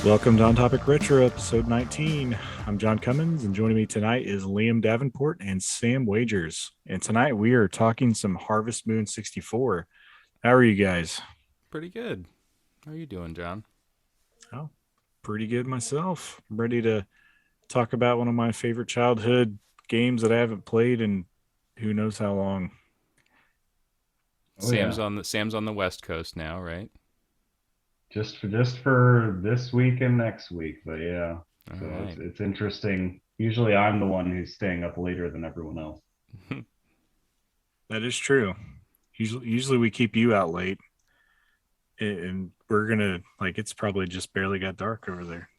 Welcome to Ontopicretro, episode 19. I'm John Cummins, and joining me tonight is Liam Davenport and Sam Wagers. And tonight we are talking some Harvest Moon 64. How are you guys? Pretty good. How are you doing, John? Oh, pretty good myself. I'm ready to talk about one of my favorite childhood games that I haven't played in who knows how long. Oh Sam's yeah, on the West Coast now, right? just for this week and next week. But yeah, All so it's right. it's interesting. Usually I'm the one who's staying up later than everyone else. That is true. Usually we keep you out late, and we're gonna like it's probably just barely got dark over there.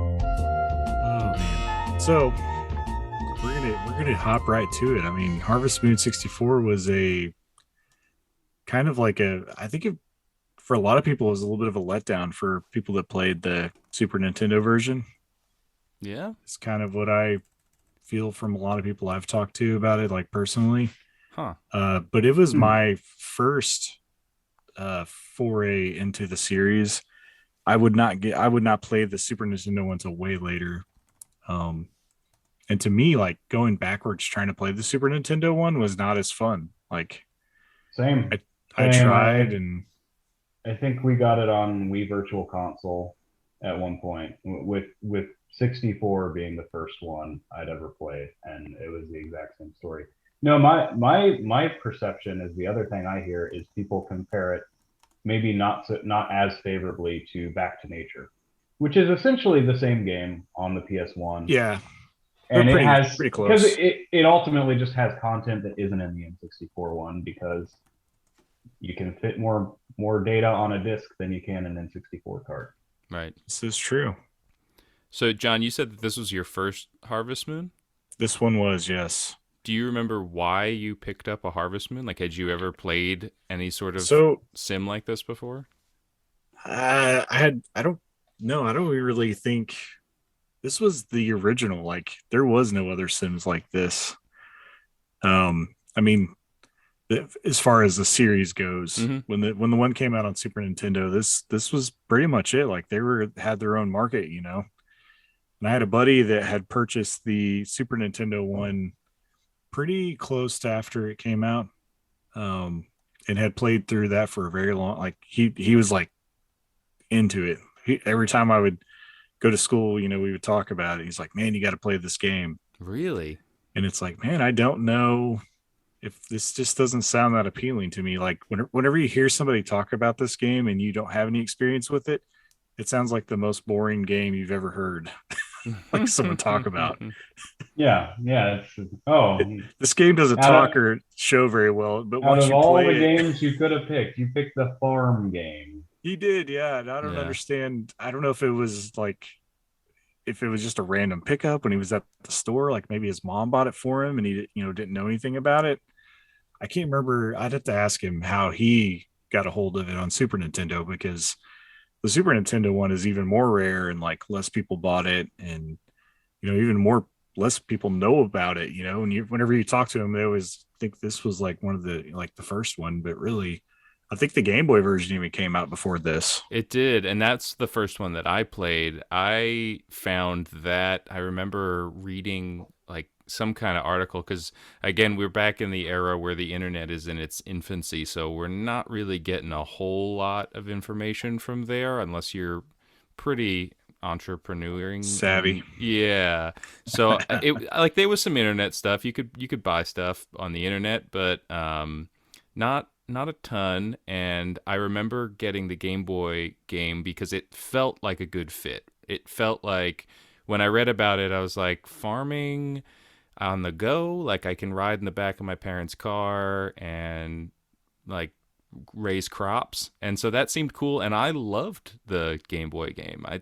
Oh man. So we're gonna hop right to it. I mean, Harvest Moon 64 was a kind of like a I think it for a lot of people it was a little bit of a letdown for people that played the Super Nintendo version. Yeah? It's kind of what I feel from a lot of people I've talked to about it, like personally. Huh. But it was Hmm. my first foray into the series. I would not play the Super Nintendo one until way later. Um, and to me, like going backwards trying to play the Super Nintendo one was not as fun. Like Same, I I same. tried and I think we got it on Wii Virtual Console at one point, with 64 being the first one I'd ever played, and it was the exact same story. No, my perception is the other thing I hear is people compare it maybe not as favorably to Back to Nature, which is essentially the same game on the PS1, yeah, they're and it pretty has pretty because close. it ultimately just has content that isn't in the N64 one because you can fit more data on a disc than you can an N64 card. Right. This is true. So, John, you said that this was your first Harvest Moon? This one was, yes. Do you remember why you picked up a Harvest Moon? Like, had you ever played any sort of So sim like this before? I don't know. I don't really think this was the original. Like there was no other Sims like this. I mean, as far as the series goes, Mm-hmm. when the one came out on Super Nintendo, this was pretty much it. Like they were had their own market, you know. And I had a buddy that had purchased the Super Nintendo one pretty close to after it came out, um, and had played through that for a very long. Like he was like into it. Every time I would go to school, you know, we would talk about it. He's like, "Man, you got to play this game." Really? And it's like, man, I don't know if this just doesn't sound that appealing to me. Like whenever you hear somebody talk about this game and you don't have any experience with it, it sounds like the most boring game you've ever heard. Like someone talk about Yeah, yeah. it. This game doesn't Out talk of or show very well, but out once of you all the play it, games you could have picked, you picked the farm game. he did. Yeah. And I don't Yeah. understand. I don't know if it was like, if it was just a random pickup when he was at the store, like maybe his mom bought it for him and he, you know, didn't know anything about it. I can't remember. I'd have to ask him how he got a hold of it on Super Nintendo because the Super Nintendo one is even more rare and like less people bought it and you know even more less people know about it. You know, and whenever you talk to them, they always think this was like one of the like the first one, but really, I think the Game Boy version even came out before this. It did, and that's the first one that I played. I found that I remember reading like some kind of article because again, we're back in the era where the internet is in its infancy, so we're not really getting a whole lot of information from there unless you're pretty entrepreneuring Savvy. and yeah. So it like there was some internet stuff. You could buy stuff on the internet, but not a ton. And I remember getting the Game Boy game because it felt like a good fit. It felt like when I read about it, I was like farming on the go, like I can ride in the back of my parents' car and like raise crops. And so that seemed cool. And I loved the Game Boy game. I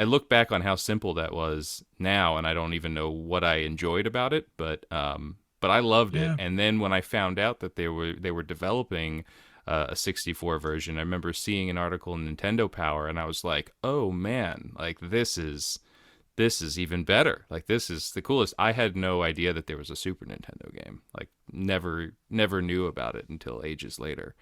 look back on how simple that was now, and I don't even know what I enjoyed about it, but I loved it. Yeah. And then when I found out that they were developing a 64 version, I remember seeing an article in Nintendo Power, and I was like, oh man, like this is even better. Like this is the coolest. I had no idea that there was a Super Nintendo game. Like never knew about it until ages later.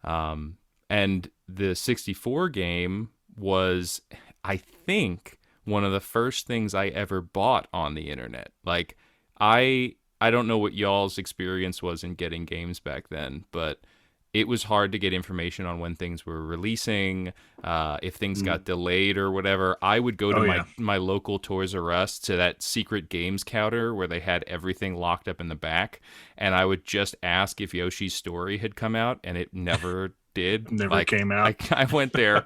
And the 64 game was, I think, one of the first things I ever bought on the internet. Like I don't know what y'all's experience was in getting games back then, but it was hard to get information on when things were releasing, if things got delayed or whatever. I would go to my local Toys R Us, to that secret games counter where they had everything locked up in the back, and I would just ask if Yoshi's Story had come out, and it never did. Never came out. I went there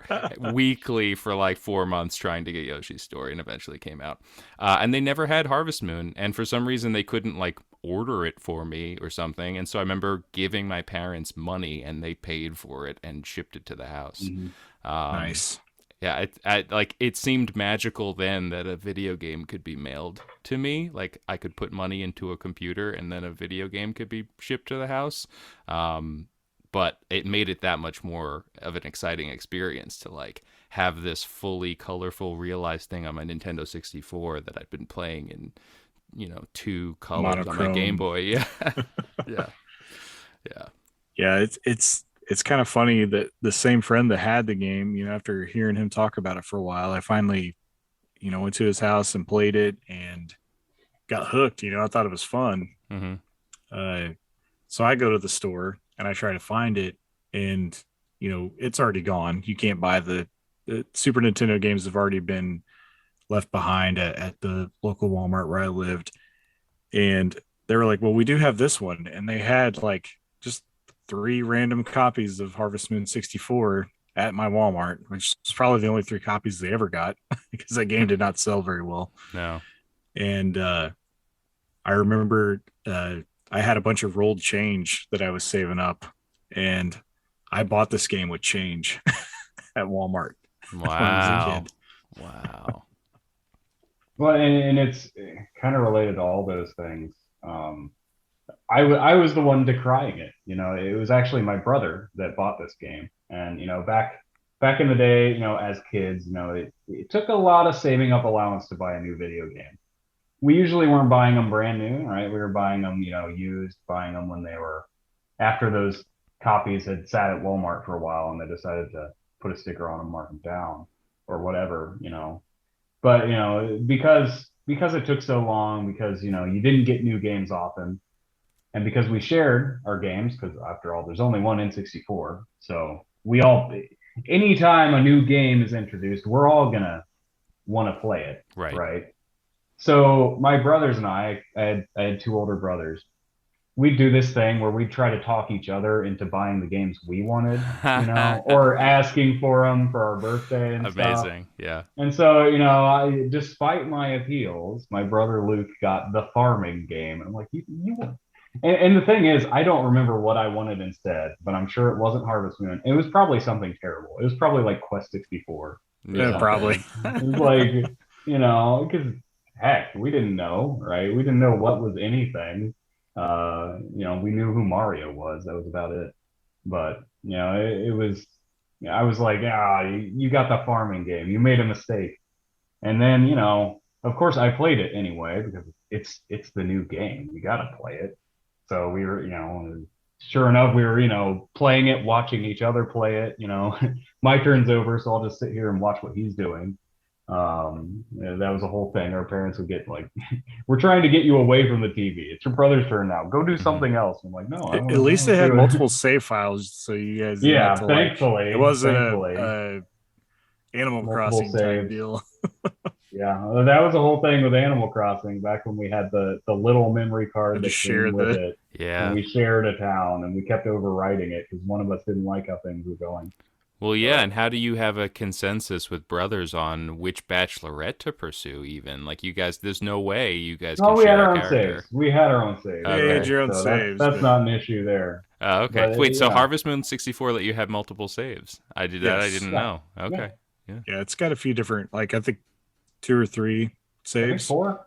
weekly for like 4 months trying to get Yoshi's Story, and eventually came out. And they never had Harvest Moon, and for some reason they couldn't like order it for me or something, and so I remember giving my parents money and they paid for it and shipped it to the house. Nice. Yeah, it seemed magical then that a video game could be mailed to me. Like I could put money into a computer and then a video game could be shipped to the house. But it made it that much more of an exciting experience to like have this fully colorful realized thing on my Nintendo 64 that I'd been playing in, 2 colors Monochrome. on my Game Boy. Yeah. Yeah. Yeah, it's kind of funny that the same friend that had the game, after hearing him talk about it for a while, I finally, went to his house and played it and got hooked. I thought it was fun. Mm-hmm. So I go to the store and I try to find it, and it's already gone. You can't buy the Super Nintendo games have already been left behind at the local Walmart where I lived. And they were like, well, we do have this one. And they had like just 3 random copies of Harvest Moon 64 at my Walmart, which was probably the only 3 copies they ever got because that game did not sell very well. No. And I remember I had a bunch of rolled change that I was saving up, and I bought this game with change at Walmart when I was a kid. Wow. Well, and it's kind of related to all those things. I was the one decrying it. It was actually my brother that bought this game. And, back in the day, as kids, it took a lot of saving up allowance to buy a new video game. We usually weren't buying them brand new, right? We were buying them, used, buying them when they were after those copies had sat at Walmart for a while and they decided to put a sticker on them, mark them down or whatever, But, because it took so long, because, you didn't get new games often, and because we shared our games, because after all, there's only one N64. So anytime a new game is introduced, we're all going to want to play it. Right. So my brothers and I had 2 older brothers. We'd do this thing where we'd try to talk each other into buying the games we wanted, or asking for them for our birthday and stuff. Amazing. Yeah. And so, despite my appeals, my brother Luke got the farming game. And I'm like, you want? And the thing is, I don't remember what I wanted instead, but I'm sure it wasn't Harvest Moon. It was probably something terrible. It was probably like Quest 64. Yeah, probably. It was like, because heck, we didn't know, right? We didn't know what was anything. We knew who Mario was. That was about it. But, it was, I was like, you got the farming game. You made a mistake. And then, of course I played it anyway, because it's the new game. You got to play it. So we were, sure enough, we were, playing it, watching each other play it, my turn's over. So I'll just sit here and watch what he's doing. That was a whole thing. Our parents would get like, we're trying to get you away from the TV. It's your brother's turn now. Go do something else. I'm like, no. At least they had multiple save files, so you guys. Yeah, thankfully. It wasn't a Animal Crossing type deal. Yeah, that was the whole thing with Animal Crossing back when we had the little memory card that came with it. Yeah. And we shared a town, and we kept overwriting it because one of us didn't like how things were going. Well, yeah, So and how do you have a consensus with brothers on which bachelorette to pursue even? Like you guys, there's no way you guys no, can we had share a our own saves. character. We had our own saves, Yeah, you had Okay. your own so saves, that's but not an issue there. Okay. But Wait, so yeah, Harvest Moon 64 let you have multiple saves? I did that. I yes, didn't yeah, know. yeah. Okay. Yeah. yeah, it's got a few different, like I think 2 or 3 I think saves, 4.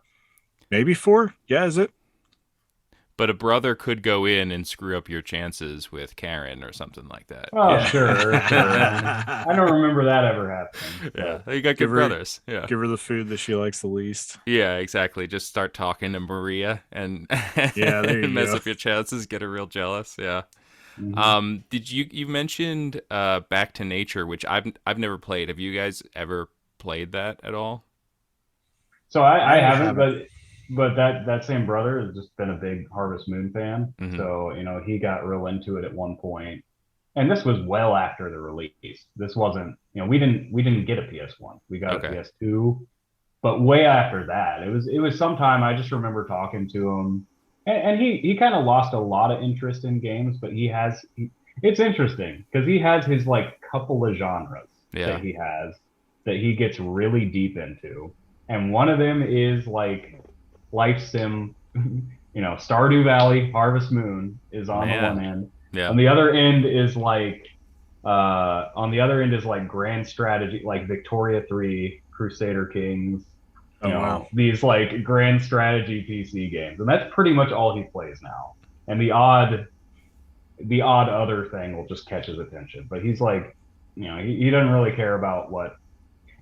maybe 4. Yeah, is it? But a brother could go in and screw up your chances with Karen or something like that. Oh, Yeah. sure, sure. I don't remember that ever happening, Yeah. but You got give good her brothers. Yeah. give her the food that she likes the least. Yeah, exactly. Just start talking to Maria and Yeah, there and you mess go. up your chances, get her real jealous. Yeah. mhm. Did you mentioned Back to Nature, which I've never played. Have you guys ever played that at all? So I I haven't, haven't. but that same brother has just been a big Harvest Moon fan. Mm-hmm. So he got real into it at one point, and this was well after the release. This wasn't, we didn't get a PS1. We got a Okay. PS2, but way after that, it was sometime. I just remember talking to him, and he kind of lost a lot of interest in games, but it's interesting because he has his like couple of genres that Yeah. he has that he gets really deep into, and one of them is like life sim. Stardew Valley, Harvest Moon is on the one Man. end. Yeah. On the other end is like grand strategy, like Victoria 3, Crusader Kings, Oh wow. these like grand strategy PC games. And that's pretty much all he plays now. And the odd other thing will just catch his attention. But he's like, he doesn't really care about what.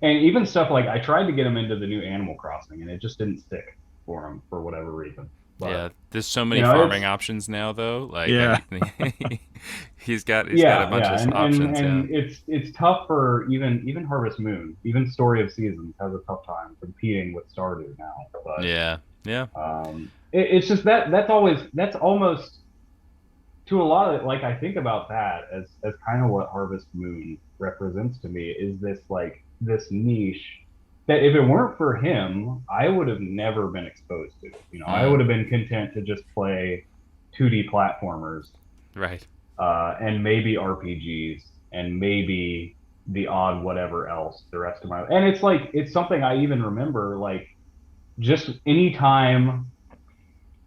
And even stuff like I tried to get him into the new Animal Crossing and it just didn't stick for him for whatever reason. Yeah. But There's so you many know, it's farming options now, though. Like Yeah. he's got a Yeah, bunch yeah, of and options. Yeah. and it's tough for even Harvest Moon, even Story of Seasons has a tough time competing with Stardew now. But Yeah. Yeah. it's just that's almost to a lot of it. Like I think about that as kind of what Harvest Moon represents to me is this niche that if it weren't for him, I would have never been exposed to. I Mm, would have been content to just play 2D platformers right. and maybe RPGs and maybe the odd whatever else the rest of my. And it's something I even remember like just anytime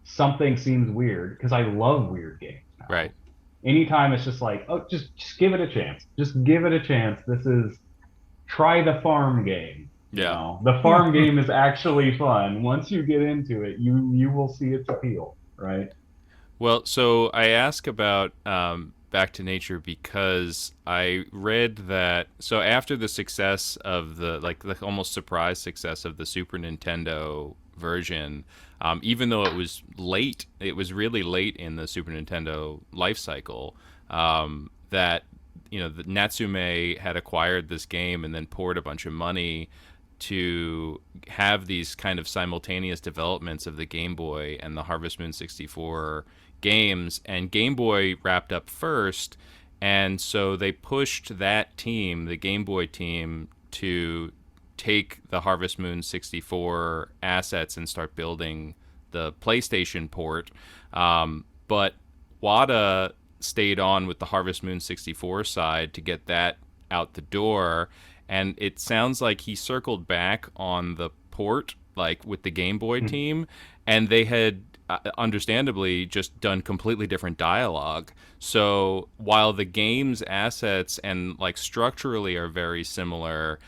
something seems weird because I love weird games now. Right. Anytime it's just like, oh, just give it a chance. Just give it a chance. This is try the farm game. Yeah. The farm game is actually fun. Once you get into it, you will see its appeal, right? Well, so I ask about Back to Nature because I read that. So after the success of the almost surprise success of the Super Nintendo version, even though it was late, it was really late in the Super Nintendo life cycle. That the Natsume had acquired this game and then poured a bunch of money to have these kind of simultaneous developments of the Game Boy and the Harvest Moon 64 games, and Game Boy wrapped up first, and so they pushed that team, the Game Boy team, to take the Harvest Moon 64 assets and start building the PlayStation port. But Wada stayed on with the Harvest Moon 64 side to get that out the door, and it sounds like he circled back on the port, like with the Game Boy team, and they had understandably just done completely different dialogue. So while the game's assets and like structurally are very similar,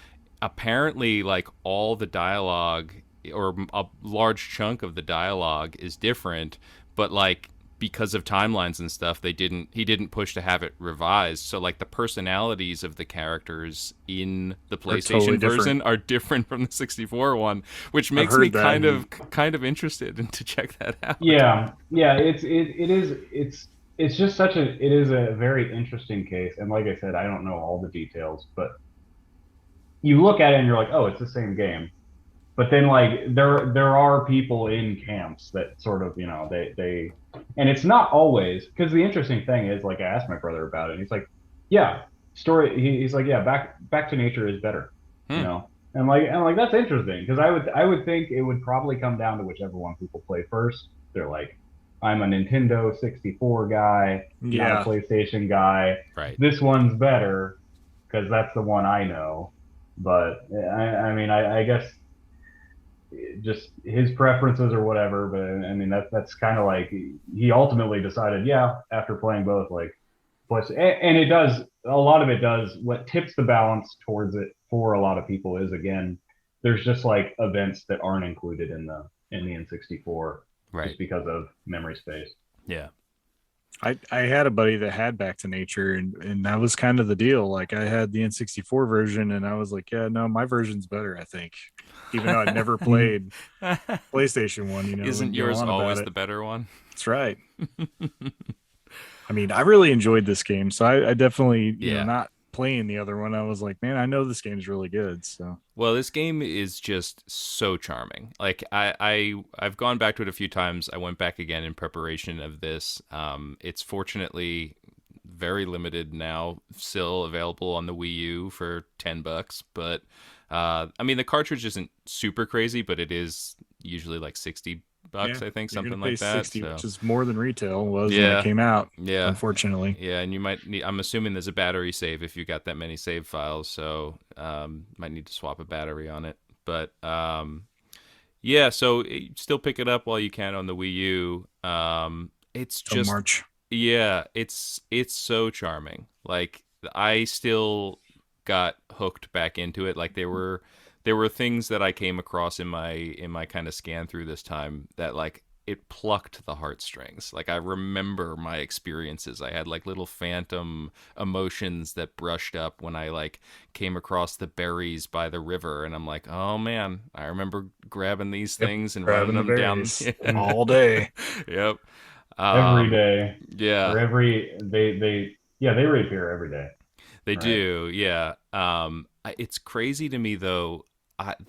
apparently like all the dialogue or a large chunk of the dialogue is different, but like because of timelines and stuff he didn't push to have it revised, so like the personalities of the characters in the Are totally PlayStation different. version are different from the 64 one, which I've makes me heard that. kind of interested in to check that out. Yeah, yeah. It's just it is a very interesting case. And like I said, I don't know all the details, but you look at it and you're like, oh, it's the same game. But then like there are people in camps that sort of they and it's not always because the interesting thing is like I asked my brother about it and he's like, yeah, he's like, yeah, back to nature is better, you Hmm. know. And like that's interesting because I would think it would probably come down to whichever one people play first. They're like, I'm a Nintendo 64 guy, not a Yeah. PlayStation guy. Right. This one's better. because that's the one I know. But I mean, I guess just his preferences or whatever. But I mean, that's kind of like he ultimately decided, yeah, after playing both, like, plus, and it does a lot of it does what tips the balance towards it for a lot of people is again, there's just like events that aren't included in the N64 Right. just because of memory space. Yeah. I had a buddy that had Back to Nature, and that was kind of the deal. Like I had the N64 version, and I was like, yeah, no, my version's better, I think. Even though I'd never played PlayStation One, Isn't would go yours on about always it. the better one? That's right. I mean, I really enjoyed this game, so I definitely, Yeah. not playing the other one, I was like, man, I know this game's really good. So Well, this game is just so charming. Like I've gone back to it a few times. I went back again in preparation of this. It's fortunately very limited now, still available on the Wii U for $10. But I mean, the cartridge isn't super crazy, but it is usually like $60, yeah, I think, you're gonna something pay like that. 60, which So is more than retail was when it yeah, came out, yeah. unfortunately. Yeah, and you might need. I'm assuming there's a battery save if you got that many save files, so might need to swap a battery on it. But yeah, so still pick it up while you can on the Wii U. It's Till just March. yeah, it's so charming. Like I still got hooked back into it. Like there were things that I came across in my kind of scan through this time that like it plucked the heartstrings. Like I remember my experiences. I had like little phantom emotions that brushed up when I like came across the berries by the river and I'm like, "Oh man, I remember grabbing these Yep, things and running grabbing the them down." berries all day. Yep. Every Um day yeah, or every they yeah, they reappear every day, they right? do. Yeah. It's crazy to me though,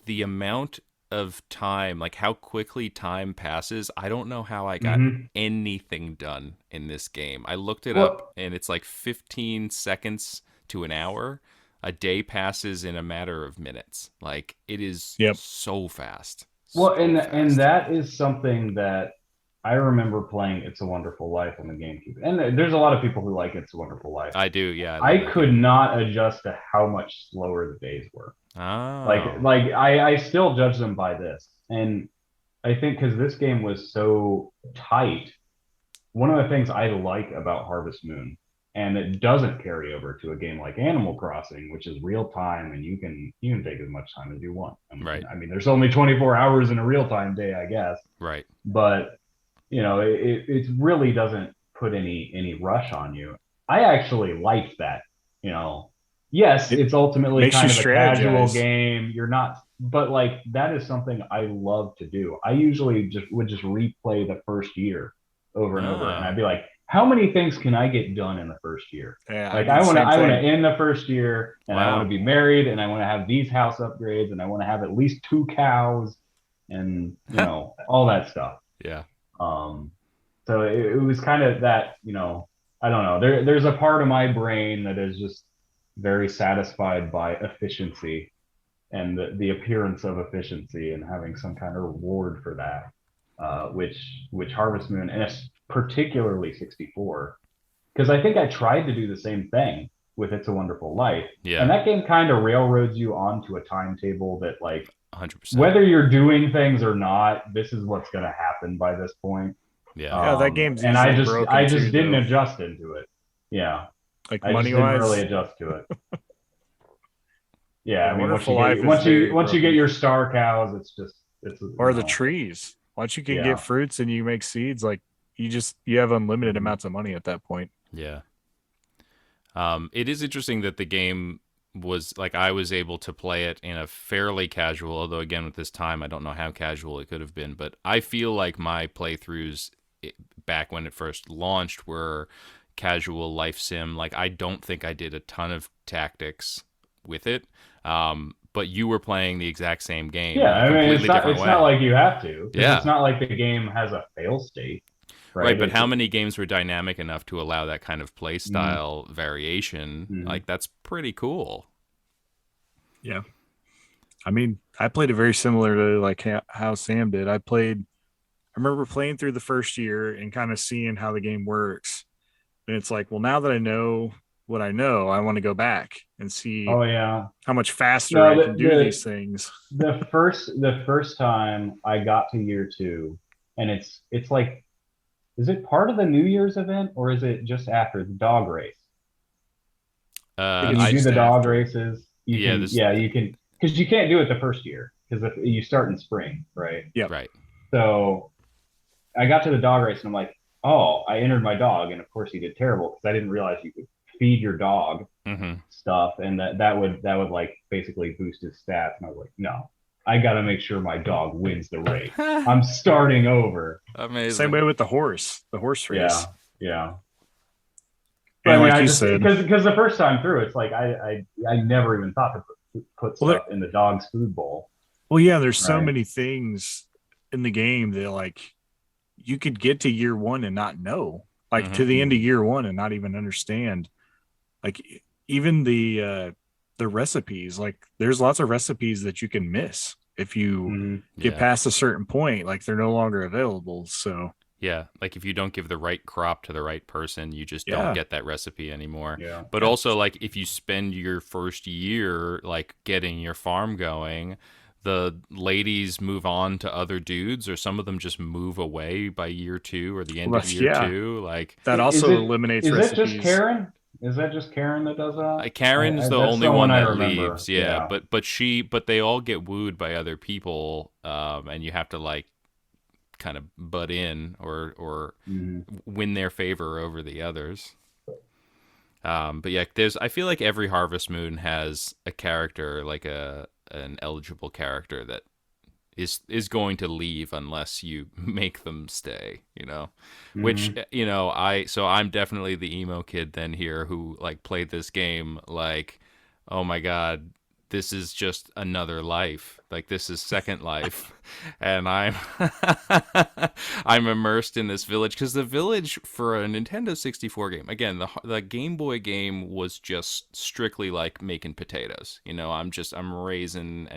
the amount of time, like how quickly time passes. I don't know how I got Hmm. anything done in this game. I looked it up Well, and it's like 15 seconds to an hour. A day passes in a matter of minutes. Like it is Yep. so fast. well, So and fast. that is something that I remember playing It's a Wonderful Life on the GameCube. And there's a lot of people who like It's a Wonderful Life. I do. Yeah, I I love that could game. not adjust to how much slower the days were. Oh. I still judge them by this. And I think because this game was so tight, one of the things I like about Harvest Moon, and it doesn't carry over to a game like Animal Crossing, which is real time and you can take as much time as you want. Right. I mean there's only 24 hours in a real time day, I guess, Right. but it really doesn't put any rush on you. I actually liked that. You know, yes, It it's ultimately makes you kind of a casual strategize. game. You're not, but like that is something I love to do. I usually just replay the first year over and over, and Oh. I'd be like, how many things can I get done in the first year? Yeah, I Like do the same I want to thing. end the first year, and I want to Wow. be married, and I want to have these house upgrades, and I want to have at least two cows, and all that stuff. Yeah. Um, so it was kind of that, I don't know. There's a part of my brain that is just very satisfied by efficiency and the appearance of efficiency and having some kind of reward for that, which Harvest Moon and it's particularly 64, because I think I tried to do the same thing with It's a Wonderful Life, and Yeah. that game kind of railroads you onto a timetable that like 100%. whether you're doing things or not, this is what's going to happen by this point. Yeah. Yeah, that game's And easily I broken just too, didn't though. adjust into it. Yeah, Like I just money didn't really wise, adjust to it. Yeah, yeah, I mean, Wonderful Life is very once you get broken. your star cows, it's just it's Or the trees. Once you can get yeah. fruits and you make seeds, like you have unlimited Mhm. amounts of money at that point. Yeah. It is interesting that the game was like I was able to play it in a fairly casual, although again with this time I don't know how casual it could have been, but I feel like my playthroughs back when it first launched were casual life sim. Like I don't think I did a ton of tactics with it. But you were playing the exact same game Yeah, in a I mean, completely different it's not way. like you have to, because it's Yeah. not like the game has a fail state, Right, right? but It's how many games were dynamic enough to allow that kind of play mm, style variation? mm, Like that's pretty cool. Yeah. I mean, I played it very similar to like how Sam did. I remember playing through the first year and kind of seeing how the game works. And it's like, well, now that I know what I know, I want to go back and see Oh yeah. how much faster No, I can do these things. the first time I got to year two, and it's like, is it part of the New Year's event or is it just after the dog race? I think When it's you do just the dog after. races, you Yeah, can, this yeah, you can, because you can't do it the first year because if you start in spring, right? Yep. right. So I got to the dog race and I'm like, oh, I entered my dog, and of course he did terrible because I didn't realize you could feed your dog Mm-hmm. stuff, and that would like basically boost his stats. And I was like, no, I got to make sure my dog wins the race. I'm starting over. Same Amazing. way with the horse race. Yeah, yeah. But I And mean, like I you just said, because the first time through, it's like I never even thought to put well, stuff in the dog's food bowl, yeah, there's so right? many things in the game that like you could get to year one and not know, like Mm-hmm. to the end of Mm-hmm. year one and not even understand. Like even the recipes, like there's lots of recipes that you can miss if you Mm-hmm. get Yeah. past a certain point, like they're no longer available. So Yeah, like if you don't give the right crop to the right person, you just don't yeah, get that recipe anymore. Yeah. But yeah, also, like if you spend your first year like getting your farm going, the ladies move on to other dudes, or some of them just move away by year two or the end well, of year yeah, two. Like that Is also it eliminates is it just recipes. Karen? Is that just Karen that does that? Karen's the That's only the one one I that remember. leaves, yeah. Yeah. But they all get wooed by other people, and you have to like kind of butt in or Mhm. win their favor over the others. But yeah, there's. I feel like every Harvest Moon has a character, like an eligible character that is going to leave unless you make them stay. You know, which Mhm. I'm definitely the emo kid then here who like played this game like, oh my god, this is just another life. Like this is Second Life, and I'm immersed in this village because the village for a Nintendo 64 game, again, the Game Boy game was just strictly like making potatoes. I'm raising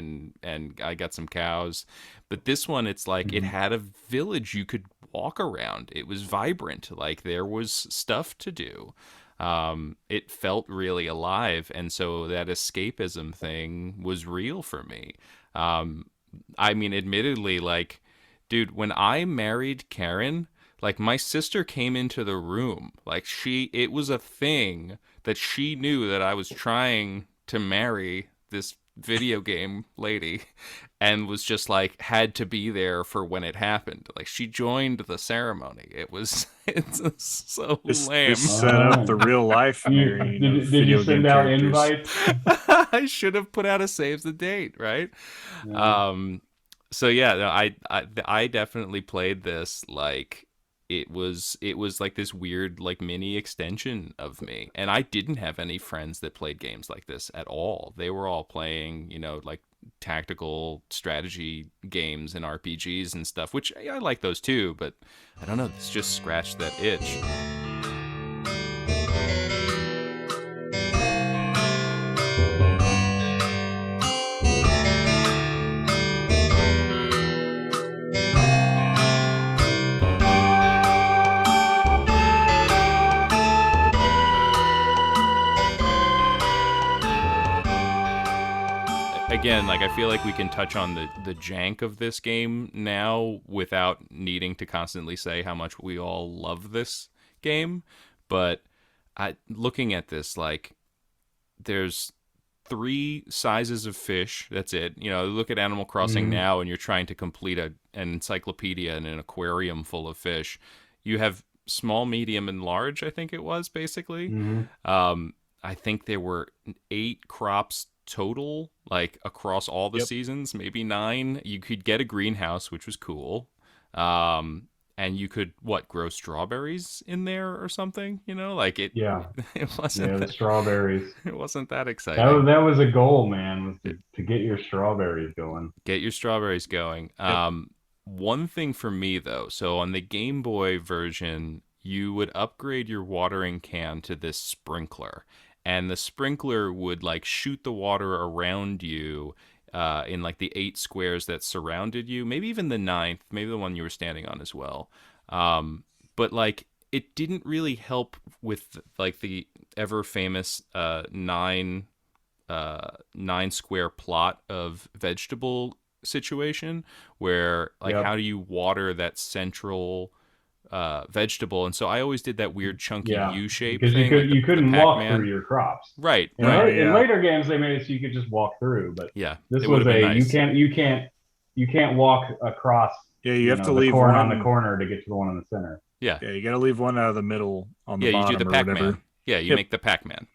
and I got some cows, but this one it's like it Mhm. had a village you could walk around. It was vibrant, like there was stuff to do. It felt really alive, and so that escapism thing was real for me. Um, I mean, admittedly, like, dude, when I married Karen, like, my sister came into the room. Like, it was a thing that she knew that I was trying to marry this video game lady and was just like, had to be there for when it happened. Like, she joined the ceremony. It's so This lame. All set up the right. real life You marrying did of did you video game send out characters. invites? I should have put out a save the date, right? Yeah. Um, so yeah, no, I definitely played this like it was like this weird like mini extension of me, and I didn't have any friends that played games like this at all. They were all playing, like tactical strategy games and RPGs and stuff, which I like those too, but I don't know, this just scratched that itch. Again, like I feel like we can touch on the jank of this game now without needing to constantly say how much we all love this game. But looking at this, like there's three sizes of fish. That's it. Look at Animal Crossing Mhm. now, and you're trying to complete an encyclopedia in an aquarium full of fish. You have small, medium, and large. I think it was basically. Mhm. Um, I think there were 8 crops total, like across all the Yep. seasons, maybe 9. You could get a greenhouse, which was cool. And you could grow strawberries in there or something, like it Yeah. it wasn't Yeah. The that strawberries. it wasn't that That was exciting. that was a goal, man, was to get your strawberries going. Get your strawberries going. Yep. One thing for me though, so on the Game Boy version, you would upgrade your watering can to this sprinkler, and the sprinkler would like shoot the water around you. In like the 8 squares that surrounded you, maybe even the ninth, maybe the one you were standing on as well. But like it didn't really help with like the ever famous 9 square plot of vegetable situation, where like Yep. how do you water that central vegetable? And so I always did that weird chunky Yeah, U shape because thing, like you the couldn't walk through Pac-Man. your crops. Right, In right. Oh in yeah, later games, they made it so you could just walk through, but Yeah, this it would was have been a nice. you can't walk across, yeah. You have to the leave corn on the one. corner to get to the one in the center. Yeah, Yeah, you got to leave one out of the middle on the yeah. You do the bottom or whatever. Pac-Man. Yeah, you Yep. make the Pac-Man.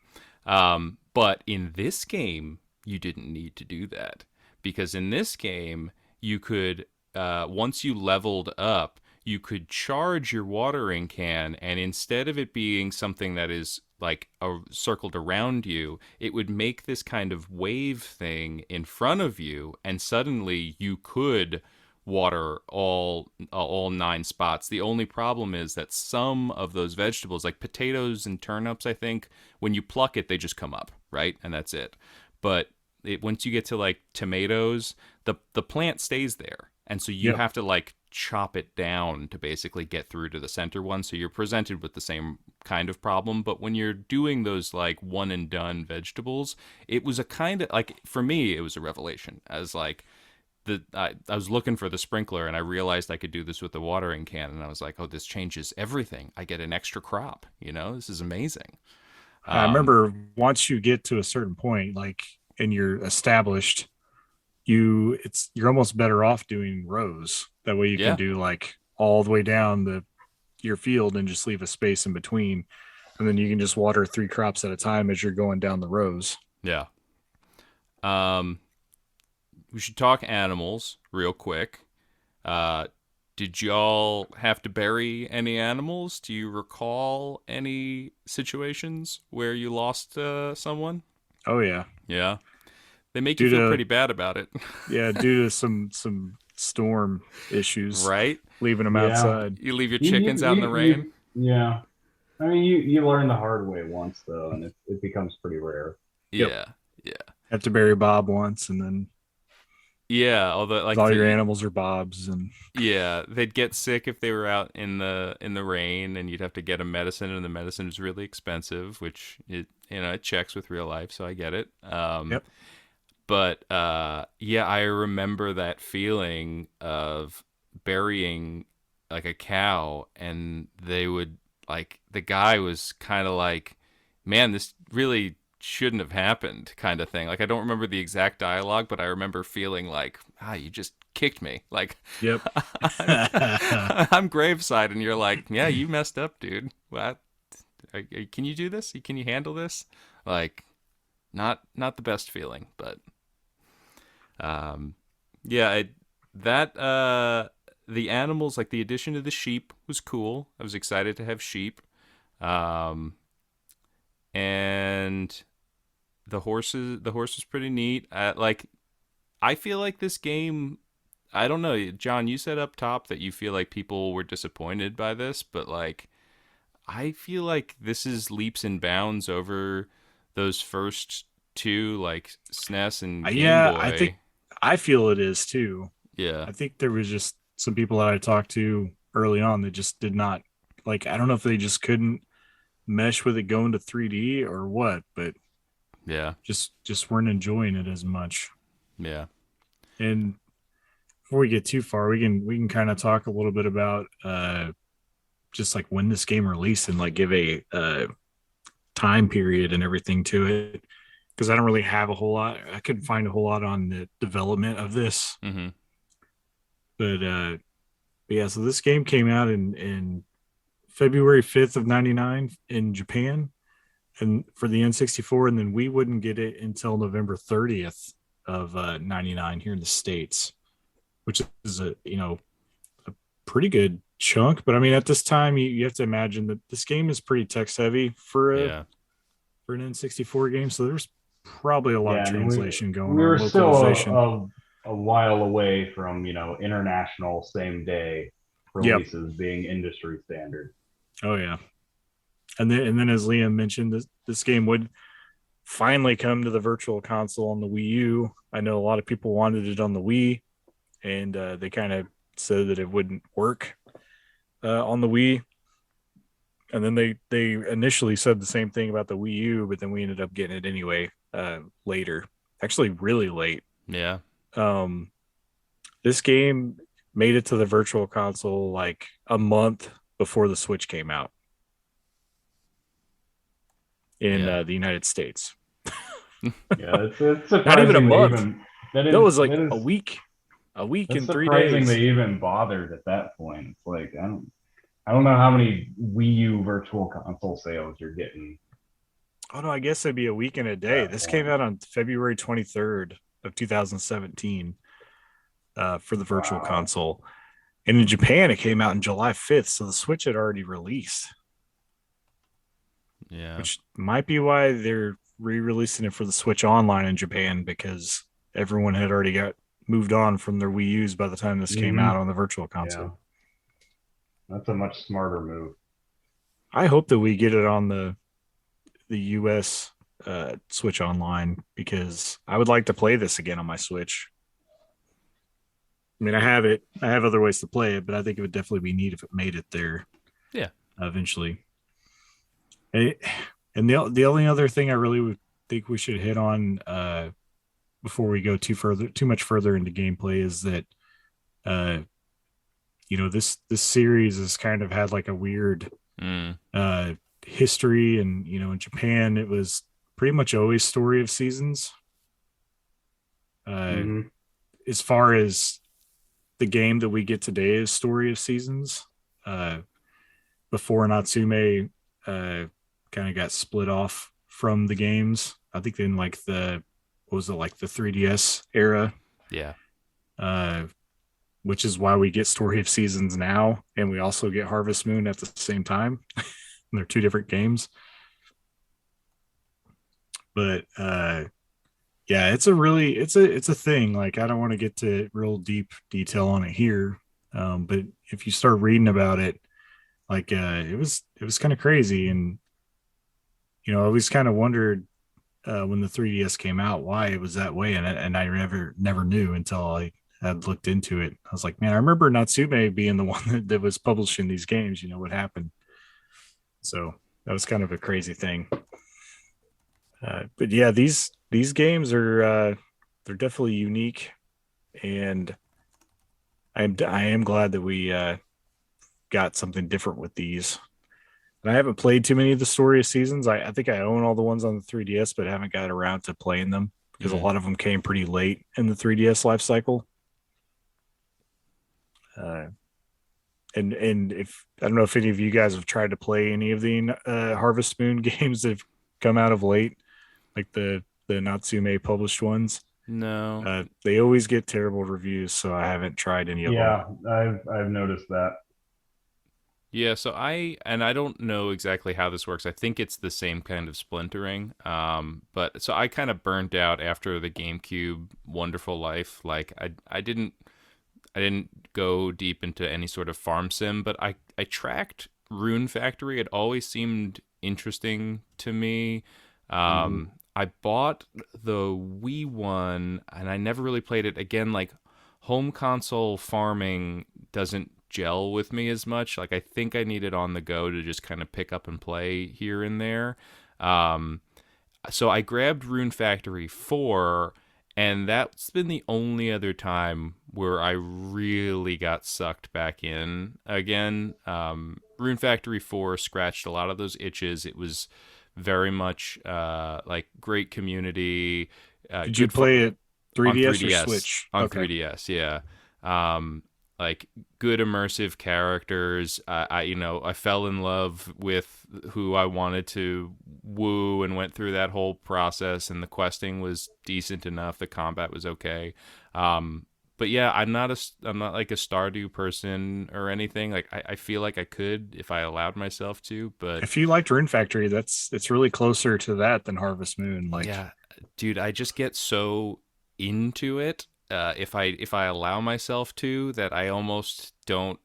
But in this game, you didn't need to do that, because in this game, you could once you leveled up, you could charge your watering can, and instead of it being something that is like circled around you, it would make this kind of wave thing in front of you, and suddenly you could water all 9 spots. The only problem is that some of those vegetables, like potatoes and turnips, I think when you pluck it, they just come up, right, and that's it. But once you get to like tomatoes, the plant stays there, and so you Yep. have to like chop it down to basically get through to the center one. So you're presented with the same kind of problem. But when you're doing those like one and done vegetables, it was a kind of like, for me, it was a revelation. As like I was looking for the sprinkler, and I realized I could do this with the watering can, and I was like, oh, this changes everything. I get an extra crop. This is amazing. I Um, remember once you get to a certain point, like, and you're established, you're almost better off doing rows. That way you can yeah, do like all the way down the your field and just leave a space in between, and then you can just water 3 crops at a time as you're going down the rows. yeah. Um, we should talk animals real quick. Uh, did y'all have to bury any animals? Do you recall any situations where you lost someone? Oh yeah, Yeah, they make you due feel to pretty bad about it, due to some storm issues, right? leaving them Yeah, outside. You leave your chickens out in the rain. yeah. I mean, you learn the hard way once though, and it becomes pretty rare. Yep, Yeah, yeah, have to bury Bob once, and then yeah. Although, 'cause like all your animals are Bob's, and yeah, they'd get sick if they were out in the rain, and you'd have to get them medicine, and the medicine is really expensive, which it checks with real life, so I get it. yep. But yeah, I remember that feeling of burying like a cow, and they would like the guy was kind of like, man, this really shouldn't have happened, kind of thing. Like I don't remember the exact dialogue, but I remember feeling like, you just kicked me. Like Yep. I'm, I'm graveside, and you're like, yeah, you messed up, dude. What? Can you do this? Can you handle this? Like, not the best feeling, but um, yeah, that the animals, like the addition of the sheep was cool. I was excited to have sheep. Um, and the horse was pretty neat. Like I feel like this game, I don't know, John, you said up top that you feel like people were disappointed by this, but like I feel like this is leaps and bounds over those first two, like SNES and Game Yeah, I think Boy. I feel it is too. Yeah. I think there was just some people that I talked to early on that just did not like. I don't know if they just couldn't mesh with it going to 3D or what, but Yeah. just weren't enjoying it as much. Yeah. And before we get too far, we can kind of talk a little bit about just like when this game released and like give a time period and everything to it, because I don't really have a whole lot. I couldn't find a whole lot on the development of this, Mm-hmm. but yeah. So this game came out in February 5th of '99 in Japan, and for the N64, and then we wouldn't get it until November 30th of '99 here in the States, which is a pretty good chunk. But I mean, at this time, you have to imagine that this game is pretty text heavy Yeah. for an N64 game. So there's probably a lot of Yeah, and translation going we on, were still localization. a while away from international same day Yep. releases being industry standard. Oh yeah. And then as Liam mentioned, this game would finally come to the virtual console on the Wii U. I know a lot of people wanted it on the Wii, and they kind of said that it wouldn't work on the Wii. And then they initially said the same thing about the Wii U, but then we ended up getting it anyway later. Actually, really late. Yeah. Um, this game made it to the virtual console like a month before the Switch came out in Yeah. the United States. Yeah, it's Not even a surprising they month. even that That is was like that is a week that's and three surprising days. they even bothered at that point. It's like I don't know how many Wii U virtual console sales you're getting Oh no, I guess it'd be a week and a at day. that This came point. out on February 23rd of 2017 for the virtual Wow. console. And in Japan, it came out in July 5th. So the Switch had already released, Yeah. which might be why they're re-releasing it for the Switch Online in Japan, because everyone had already got moved on from their Wii U's by the time this came out Hmm. on the virtual Yeah, console. that's a much smarter move. I hope that we get it on the US Switch Online, because I would like to play this again on my Switch. I mean, I have it. I have other ways to play it, but I think it would definitely be neat if it made it there Yeah. eventually. And the only other thing I really would think we should hit on before we go too much further into gameplay is that uh, this series has kind of had like a weird Mm. uh, history, and in Japan it was pretty much always Story of Seasons. Uh, Hmm. as far as the game that we get today is Story of Seasons. Uh, Before Natsume kind of got split off from the games. I think in like what was it, like the 3DS era, Yeah. uh, which is why we get Story of Seasons now, and we also get Harvest Moon at the same time. They're two different games, but yeah, it's a thing. Like, I don't want to get to real deep detail on it here, but if you start reading about it, like it was kind of crazy. And I always kind of wondered when the 3DS came out why it was that way, and I never knew until I had looked into it. I was like, man, I remember Natsume being the one that was publishing these games. What happened? So that was kind of a crazy thing. But yeah, these games are they're definitely unique, and I am glad that we got something different with these. And I haven't played too many of the Story of Seasons. I think I own all the ones on the 3DS, but haven't got around to playing them because a Mm. lot of them came pretty late in the 3DS life cycle. Uh, and if I don't know if any of you guys have tried to play any of the Harvest Moon games that have come out of late, like the Natsume published ones. No. They always get terrible reviews, so I haven't tried any of them. Yeah, I've noticed that. Yeah, so I don't know exactly how this works. I think it's the same kind of splintering. But so I kind of burnt out after the GameCube Wonderful Life. Like I didn't go deep into any sort of farm sim, but I tracked Rune Factory. It always seemed interesting to me. Hmm. I bought the Wii one and I never really played it. Again, like home console farming doesn't gel with me as much. Like I think I need it on the go to just kind of pick up and play here and there. Um, so I grabbed Rune Factory 4, and that's been the only other time where I really got sucked back in again. Rune Factory 4 scratched a lot of those itches. It was very much like great community, Did you good play it on 3DS or 3DS. Switch? On Okay. 3DS, yeah. Um, like good immersive characters. I fell in love with who I wanted to woo and went through that whole process. And the questing was decent enough. The combat was okay. Um, but yeah, I'm not like a Stardew person or anything. Like I feel like I could if I allowed myself to, but If you liked Rune Factory, it's really closer to that than Harvest Moon. Like, yeah, dude, I just get so into it. If I allow myself to, that I almost don't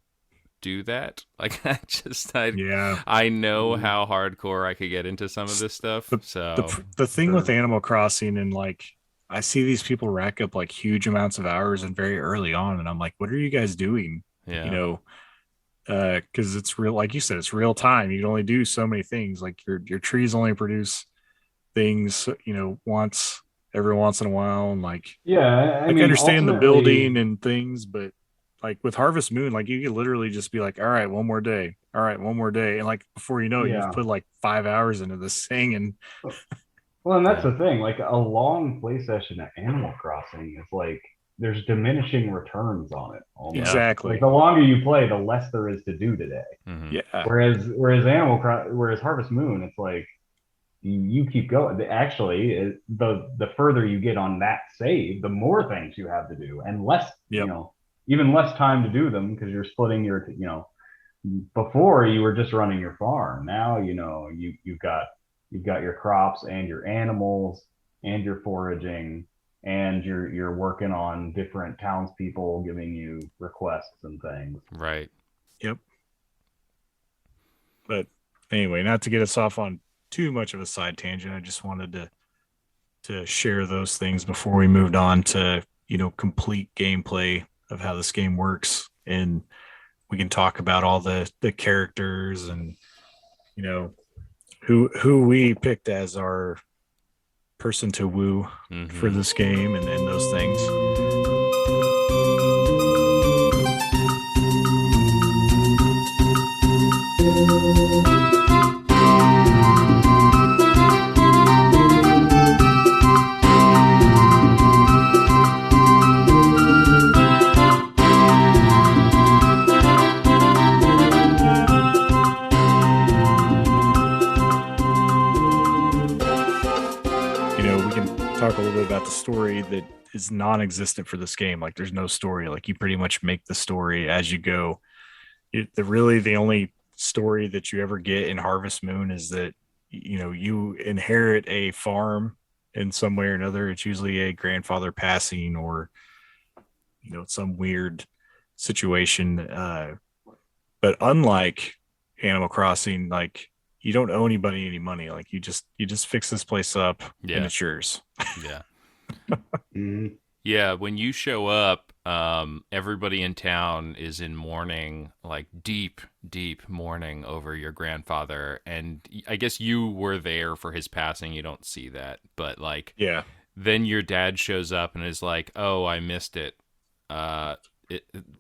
do that. Like yeah, I know Hmm. how hardcore I could get into some of this stuff. the So the thing with Sure. Animal Crossing, and like I see these people rack up like huge amounts of hours and very early on, and I'm like, what are you guys doing? You yeah, know, because it's real, like you said, it's real time. You can only do so many things. Like your trees only produce things, once every once in a while, and Yeah, I I mean, understand the ultimately, building and things, but like with Harvest Moon, like you could literally just be like, all right, one more day, all right, one more day, and like before you know it, you've yeah. put like 5 hours into this thing, and Well, and that's Yeah. the thing. Like a long play session at Animal Crossing is like there's diminishing returns on it Yeah. almost. Like exactly, the longer you play, the less there is to do today. Hmm. yeah, Whereas Harvest Moon, it's like you keep going. Actually, the further you get on that save, the more things you have to do, and less, yep, even less time to do them because you're splitting before you were just running your farm. Now, you've got your crops and your animals and your foraging and you're working on different townspeople giving you requests and things. Right. yep. But anyway, not to get us off on too much of a side tangent, I just wanted to share those things before we moved on to complete gameplay of how this game works, and we can talk about all the characters and you know who we picked as our person to woo for Hmm. this game and those things. We can talk a little bit about the story that is non-existent for this game. Like there's no story. Like you pretty much make the story as you go. The only story that you ever get in Harvest Moon is that you inherit a farm in some way or another. It's usually a grandfather passing or some weird situation. But unlike Animal Crossing, like you don't owe anybody any money. Like you just fix this place up and Yeah. it's yours. Yeah. Mm-hmm. Yeah, when you show up, everybody in town is in mourning, like deep, deep mourning over your grandfather. And I guess you were there for his passing. You don't see that, but like Yeah. then your dad shows up and is like, "Oh, I missed it. Uh,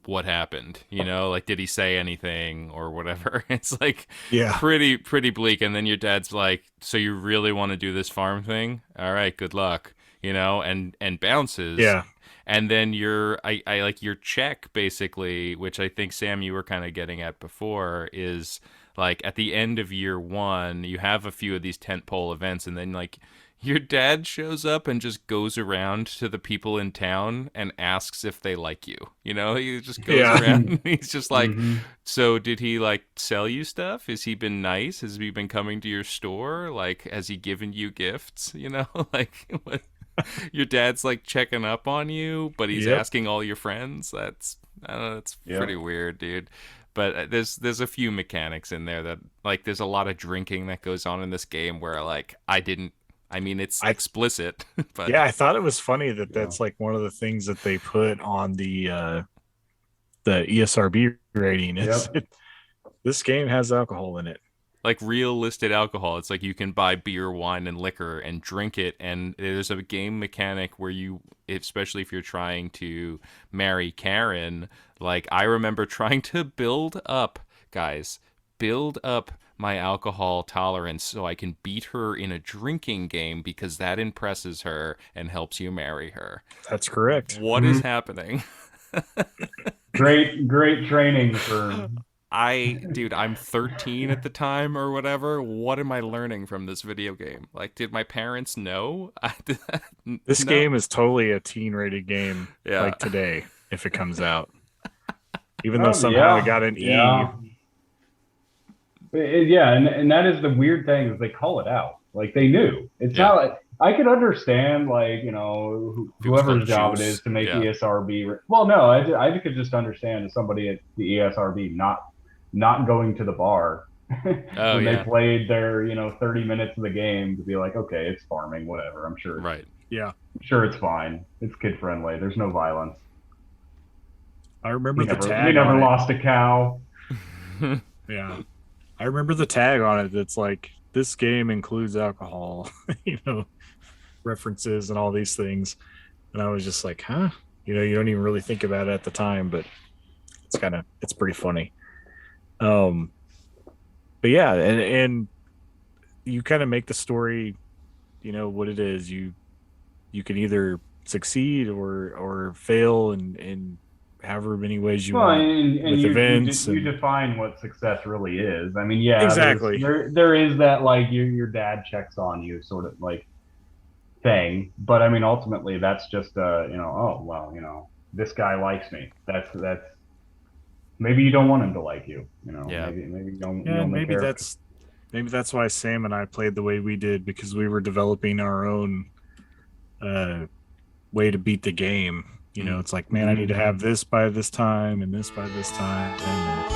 what happened? Like did he say anything or whatever?" It's like Yeah. pretty bleak. And then your dad's like, "So you really want to do this farm thing? All right, good luck." And bounces. Yeah. And then I like your check basically, which I think Sam you were kind of getting at before, is like at the end of year one, you have a few of these tentpole events, and then like your dad shows up and just goes around to the people in town and asks if they like you. He just goes Yeah. around and he's just like, Mm-hmm. so did he like sell you stuff? Has he been nice? Has he been coming to your store? Like, has he given you gifts? Like what? Your dad's like checking up on you, but he's Yep. asking all your friends. That's I don't know, that's Yep. pretty weird, dude. But there's a few mechanics in there that like there's a lot of drinking that goes on in this game where like I mean it's I explicit, but Yeah, I thought it was funny that Yeah. that's like one of the things that they put on the ESRB rating is Yep. this game has alcohol in it. like real listed alcohol. It's like you can buy beer, wine, and liquor and drink it. And there's a game mechanic where you, especially if you're trying to marry Karen, like I remember trying to build up my alcohol tolerance so I can beat her in a drinking game because that impresses her and helps you marry her. That's correct. What is Mhm. happening? Great training for. Dude, I'm 13 at the time or whatever. What am I learning from this video game? Like, did my parents know? This No. game is totally a teen rated game Yeah. like today if it comes out. Even though Oh somehow it yeah, got an E. yeah. Yeah, and that is the weird thing is they call it out. Like they knew. It's Yeah. not like I could understand like If it was called whoever's job it is Juice. to make Yeah. ESRB. Well, no, I could just understand as somebody at the ESRB not going to the bar Oh, when they yeah. played their 30 minutes of the game to be like, okay, it's farming, whatever. Right. Yeah. Sure it's fine. It's kid friendly. There's no violence. I remember the We tag on never it. lost a cow. Yeah. I remember the tag on it that's like, this game includes alcohol, references and all these things. And I was just like, huh? You don't even really think about it at the time, but it's pretty funny. Um, but yeah, and you kind of make the story, what it is. You can either succeed or fail in however many ways you Well, want and with events you and define what success really is. I mean, yeah, exactly. there is that like your dad checks on you sort of like thing, but I mean, ultimately, that's just oh well, this guy likes me. That's maybe you don't want him to like you. Yeah. Maybe you And only care. maybe that's why Sam and I played the way we did because we were developing our own uh way to beat the game. Mm. It's like, man, I need to Mhm. have this by this time and this by this time. And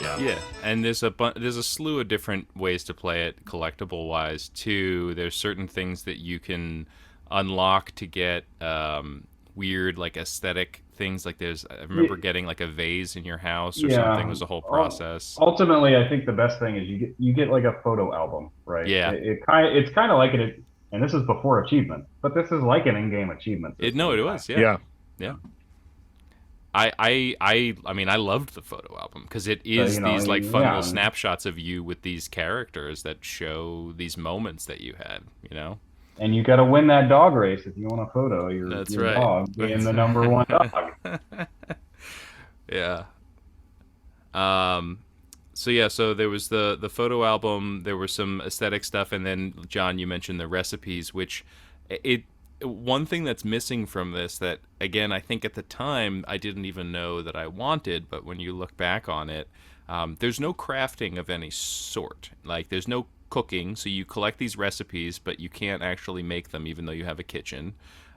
yeah. Yeah, and there's a slew of different ways to play it collectible wise too. There's certain things that you can unlock to get weird like aesthetic things. Like I remember getting like a vase in your house or something. It Yeah. was a whole process. Ultimately, I think the best thing is you get like a photo album, right? Yeah, It's kind of like and this is before achievement, but this is like an in-game achievement no, system. it was. Yeah, Yeah. yeah. I mean, I loved the photo album because it So is these like fun little yeah, snapshots of you with these characters that show these moments that you had. and you got to win that dog race if you want a photo of That's your right. dog being That's the number one dog. yeah. Um, so yeah, so there was the photo album. There was some aesthetic stuff, and then John, you mentioned the recipes, which it one thing that's missing from this that again I think at the time I didn't even know that I wanted, but when you look back on it, there's no crafting of any sort. Like there's no cooking, so you collect these recipes, but you can't actually make them, even though you have a kitchen.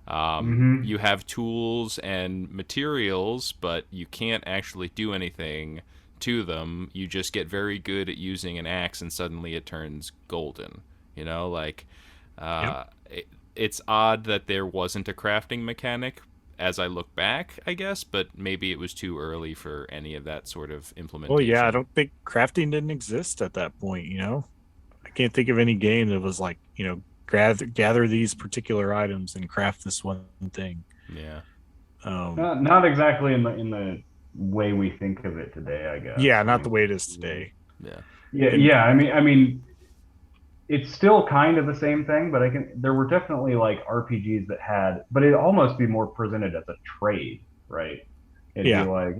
Hmm. You have tools and materials, but you can't actually do anything to them. You just get very good at using an axe, and suddenly it turns golden. Like Yep. it's odd that there wasn't a crafting mechanic as I look back, I guess, but maybe it was too early for any of that sort of Well, yeah, I implementation. don't think crafting didn't exist at that point. I can't think of any game that was like, gather these particular items and craft this one thing. Yeah. Um, Not exactly in the way we think of it today, I guess. yeah, I not the mean, way it is today. Yeah. And yeah. I mean, it's still kind of the same thing, but there were definitely like RPGs that had, but it'd almost be more presented as a trade, right? It'd be yeah, like,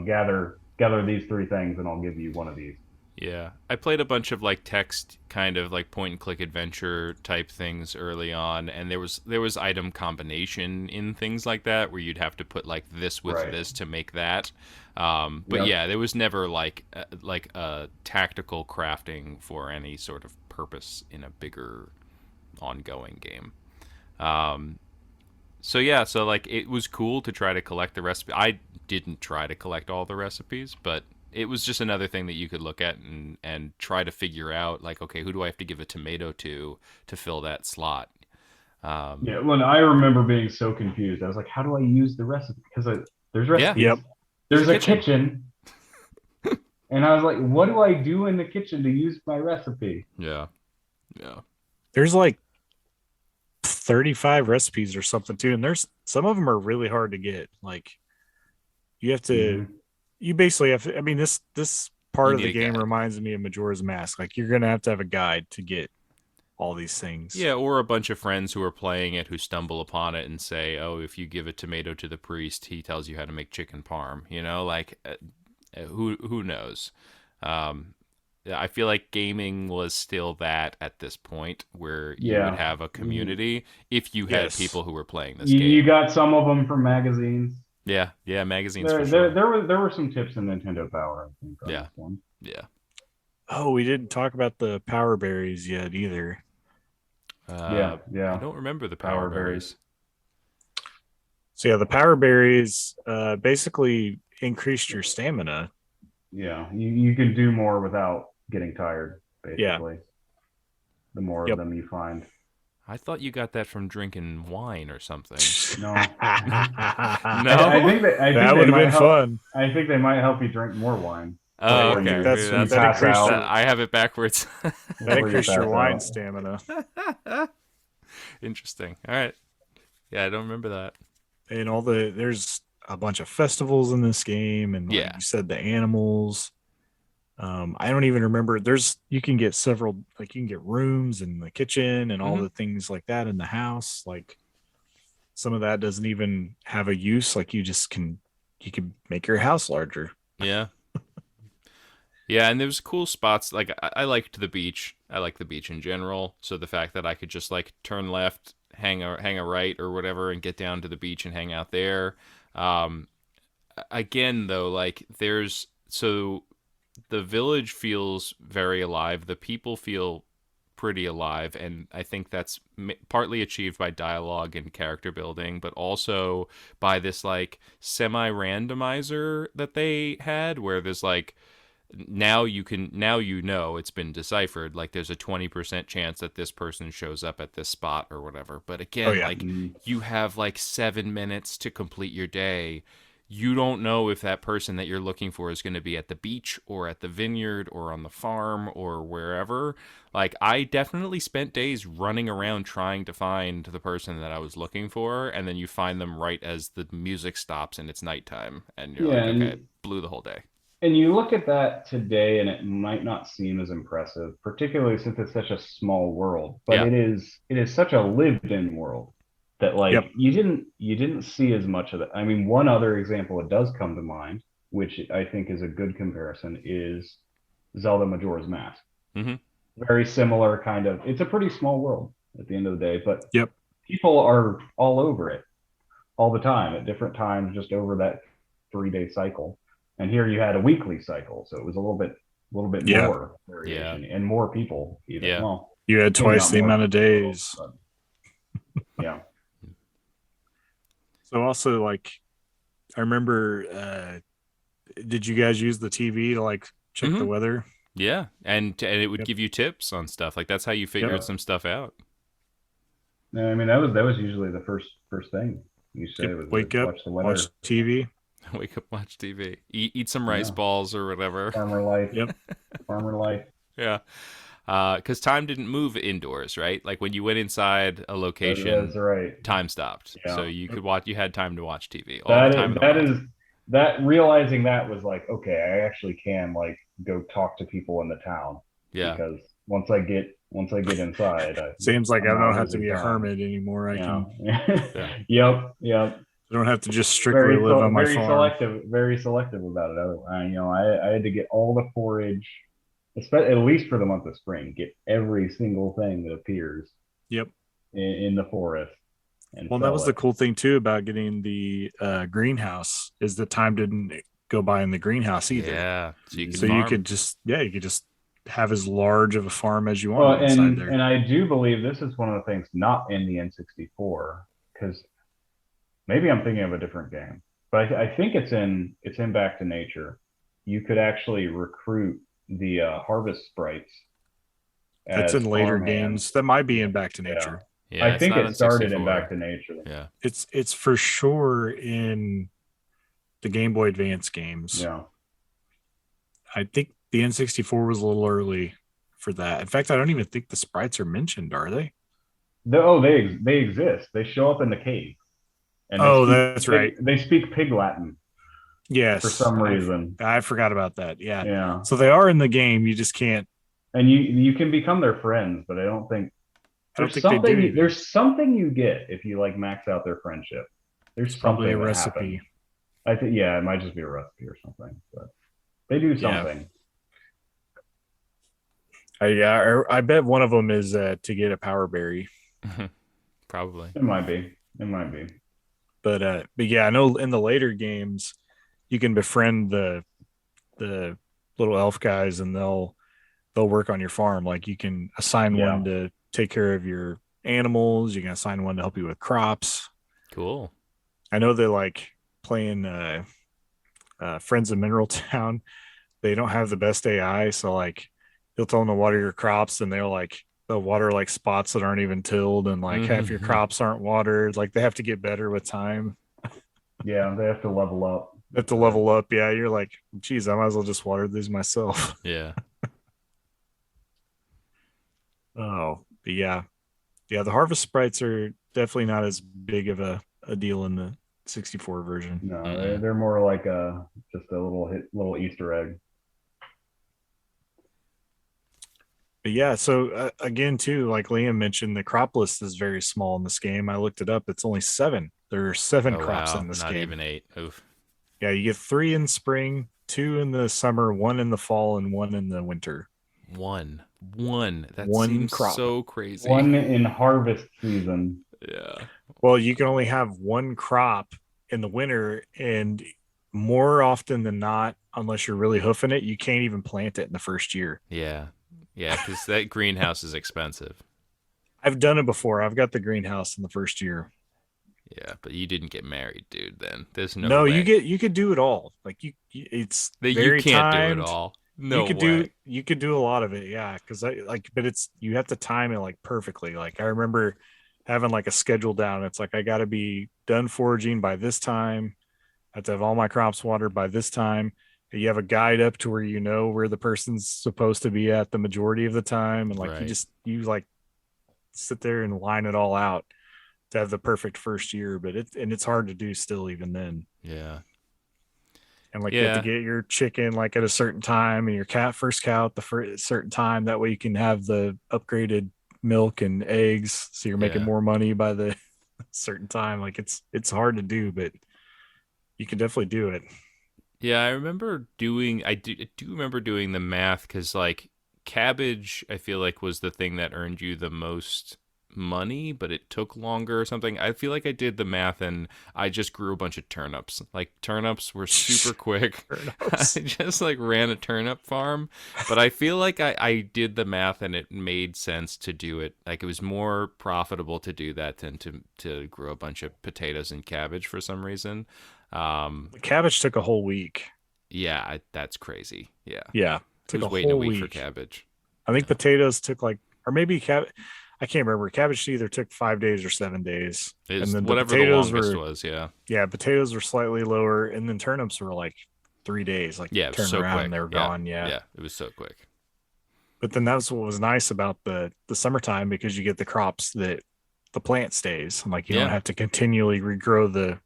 gather these three things and I'll give you one of these. Yeah, I played a bunch of like text kind of like point and click adventure type things early on, and there was item combination in things like that where you'd have to put like this with Right. this to make that. But Yep. yeah, there was never like a tactical crafting for any sort of purpose in a bigger ongoing game. Um, so yeah, so like it was cool to try to collect the recipe. I didn't try to collect all the recipes, but it was just another thing that you could look at and try to figure out like, okay, who do I have to give a tomato to fill that slot? Um, Yeah. When I remember being so confused, I was like, how do I use the recipe? Because there's yeah, recipes, yep. there's a there's a kitchen. kitchen, and I was like, what do I do in the kitchen to use my recipe? Yeah, yeah, There's like 35 recipes or something too, and there's some of them are really hard to get. Like you have to, Hmm. you basically have to. I mean, this you part of need the a game guide. reminds me of Majora's Mask. Like you're gonna have to have a guide to get all these things. Yeah, or a bunch of friends who are playing it who stumble upon it and say, "Oh, if you give a tomato to the priest, he tells you how to make chicken parm." Like who knows? Um, I feel like gaming was still that at this point where you would Yeah. have a community if you had Yes. people who were playing this You game. got some of them from magazines. Yeah, yeah, magazines for sure. There were some tips in Nintendo Power, I think, on Yeah, this one. yeah. Oh, we didn't talk about the power berries yet either. I Yeah. don't remember the power Power berries. berries. So yeah, the power berries basically increased your stamina. Yeah, you can do more without getting tired, Yeah. basically. The more of Yep. them you find. I thought you got that from drinking wine or something. No. I No? think that I think That they would have might been help. fun. I think they might help you drink more wine Oh, Like before okay. you Maybe that's you that's that pass increased out. your I have it backwards. that Before you increased your pass wine out. stamina. Interesting. All right. Yeah, I don't remember that. And there's a bunch of festivals in this game, and like Yeah. you said, the animals. I don't even remember. You can get several, like you can get rooms and the kitchen and all Hmm. the things like that in the house. Like some of that doesn't even have a use. Like you can make your house larger. Yeah. Yeah, and there's cool spots. Like I liked the beach. I like the beach in general. So the fact that I could just like turn left, hang a right or whatever, and get down to the beach and hang out there. Um, Again, though, like there's so the village feels very alive. The people feel pretty alive, and I think that's partly achieved by dialogue and character building, but also by this like semi randomizer that they had, where there's like now you know it's been deciphered, like there's a 20% chance that this person shows up at this spot or whatever. But Oh again, yeah. like Mm, you have like 7 minutes to complete your day. You don't know if that person that you're looking for is going to be at the beach or at the vineyard or on the farm or wherever. Like I definitely spent days running around trying to find the person that I was looking for, and then you find them right as the music stops and it's nighttime, and you're yeah, like, okay, blew the whole day. and you look at that today, and it might not seem as impressive, particularly since it's such a small world. But Yeah. it is such a lived-in world that like Yep. you didn't see as much of it. I mean, one other example that does come to mind, which I think is a good comparison, is Zelda Majora's Mask. Hmm. Very similar kind of. It's a pretty small world at the end of the day, but Yep. people are all over it all the time at different times, just over that 3 day cycle. And here you had a weekly cycle, so it was a little bit Yeah. more Yeah. variation and more people even. Yeah. Well, You had maybe twice not the more amount of people, days. but yeah. So also like I remember did you guys use the TV to like check the Hmm. weather? Yeah, and it would Yep. give you tips on stuff. Like that's how you figured Yep. some stuff out. No, I mean that was usually the first thing you say Yep. was Wake up, watch the watch weather. TV. Wake up, watch TV, eat some rice Yeah, balls or whatever. farmer life, Yep. farmer life. Yeah, because time didn't move indoors, right? Like when you went inside a That's location, right. time stopped, so Yeah. you Yep. could watch. You had time to watch TV all the time in the That world. is that realizing that was like, okay, I actually can like go talk to people in the town Yeah, because once I get inside, Seems like I'm I not don't have to losing be a time. hermit anymore. Yeah. yeah, Yep. Yep. I don't have to just strictly live on my farm. Very selective about it. I had to get all the forage, especially at least for the month of spring, get every single thing that appears Yep. in the forest and Well, that was sell the it. cool thing too about getting the greenhouse is the time didn't go by in the greenhouse either. yeah. So you could So you farm. could just you could just have as large of a farm as you Well, wanted inside there. and I do believe this is one of the things not in the N64 because maybe I'm thinking of a different game, but I think it's in Back to Nature. You could actually recruit the harvest sprites That's as in later farmhands. games. That might be Yeah, in Back to yeah. Nature. Yeah, I it's think not it on started in Back 64. to Nature. Yeah. It's for sure in the Game Boy Advance games. Yeah. I think the N64 was a little early for that. In fact, I don't even think the sprites are mentioned, are they? They exist. They show up in the cave, and Oh, that's right. they speak Pig Latin for Yes, some reason. I forgot about that. Yeah. Yeah, So they are in the game. You just can't. and you can become their friends, but I don't think I don't think they do even. there's something you get if you like max out their friendship. There's It's probably a something that recipe. happens. I think yeah, it might just be a recipe or something, but they do Yeah. something. I bet one of them is to get a power berry. Probably. It might be. It might be. But yeah, I know in the later games you can befriend the little elf guys and they'll work on your farm. Like you can assign Yeah. one to take care of your animals. You can assign one to help you with crops. Cool. I know they like playing Friends of Mineral Town. They don't have the best AI, so like you'll tell them to water your crops, and they'll water like spots that aren't even tilled, and like half your Hmm. crops aren't watered. Like they have to get better with time. Yeah, they have to level up. They have to level up. Yeah, you're like, geez, I might as well just water these myself. Yeah. Oh, but yeah. The harvest sprites are definitely not as big of a deal in the 64 version. No, Mm-mm. they're more like a just a little Easter egg. But yeah, so again, too, like Liam mentioned, the crop list is very small in this game. I looked it up; it's only seven. There are seven Oh crops wow, in this not game. even 8. Oof. Yeah, you get three in spring, two in the summer, one in the fall, and one in the winter. One. That One seems crop. so crazy. One in harvest season. Yeah. Well, you can only have one crop in the winter, and more often than not, unless you're really hoofing it, you can't even plant it in the first year. Yeah. Yeah, because that greenhouse is expensive. I've done it before. I've got the greenhouse in the first year. Yeah, but you didn't get married, dude. Then there's no No, way you could do it all. Like it's that you very can't do it timed. all. No way. You could do a lot of it, yeah. Because I like, but it's you have to time it like perfectly. Like I remember having like a schedule down. It's like I got to be done foraging by this time. I have to have all my crops watered by this time. You have a guide up to where you know where the person's supposed to be at the majority of the time, and like Right. you like sit there and line it all out to have the perfect first year. But it's hard to do still even then. Yeah. And like you have to Yeah. get your chicken like at a certain time and your cat first cow at the first certain time. That way you can have the upgraded milk and eggs, so you're making Yeah. more money by the certain time. Like it's hard to do, but you can definitely do it. Yeah, I remember doing I do remember doing the math cuz like cabbage I feel like was the thing that earned you the most money, but it took longer or something. I feel like I did the math and I just grew a bunch of turnips. Like turnips were super quick. I Turnips. just like ran a turnip farm, but I feel like I did the math and it made sense to do it. Like it was more profitable to do that than to grow a bunch of potatoes and cabbage for some reason. Um, The cabbage took a whole week. yeah, that's crazy. Yeah. Yeah, took Who's a waiting a whole week for week. cabbage? I think Yeah. potatoes took like, or maybe I can't remember. Cabbage either took 5 days or 7 days, and Is then the whatever the potatoes longest were was, yeah. yeah, potatoes were slightly lower, and then turnips were like 3 days. Like Yeah, it was turn so around and they quick. were Yeah. gone. Yeah, Yeah, it was so quick. but then that's what was nice about the summertime because you get the crops that the plant stays. Like you don't Yeah. have to continually regrow the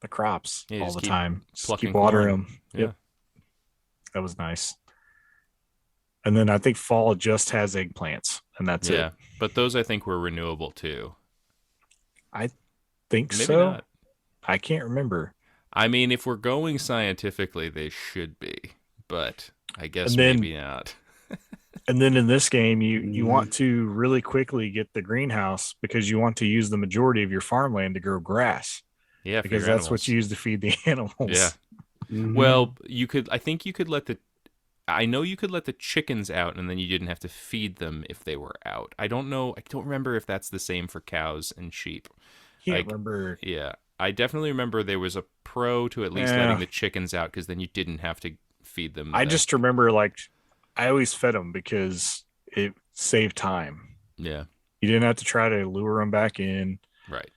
crops Yeah, you all just the keep time. Just keep plucking watering corn. them. Yeah. Yep, that was nice. And then I think fall just has eggplants, and that's it. Yeah. But those I think were renewable too. I think Maybe so. not. I can't remember. I mean, if we're going scientifically, they should be, but I And guess then maybe not. in this game, you Mhm. want to really quickly get the greenhouse because you want to use the majority of your farmland to grow grass Yeah, for because your that's what you animals. use to feed the Yeah. animals. Mhm. Well, you could. I think you could let the. I know you could let the chickens out, and then you didn't have to feed them if they were out. I don't know. I don't remember if that's the same for cows and sheep. Can't Like, remember. yeah, I definitely remember there was a pro to at least letting Yeah, the chickens out because then you didn't have to feed them I that. just remember like I always fed them because it saved time. Yeah, You didn't have to try to lure them back in. right.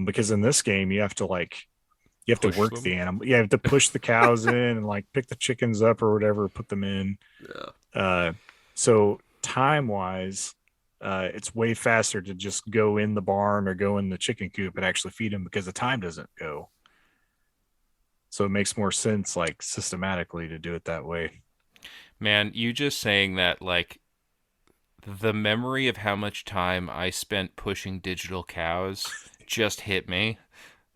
Because in this game you have to you have to Push work them. the animal. You have to push the cows in and like pick the chickens up or whatever, put them in. Yeah. So time wise, it's way faster to just go in the barn or go in the chicken coop and actually feed them because the time doesn't go. So it makes more sense, like systematically, to do it that way. Man, you just saying that, like, the memory of how much time I spent pushing digital cows just hit me.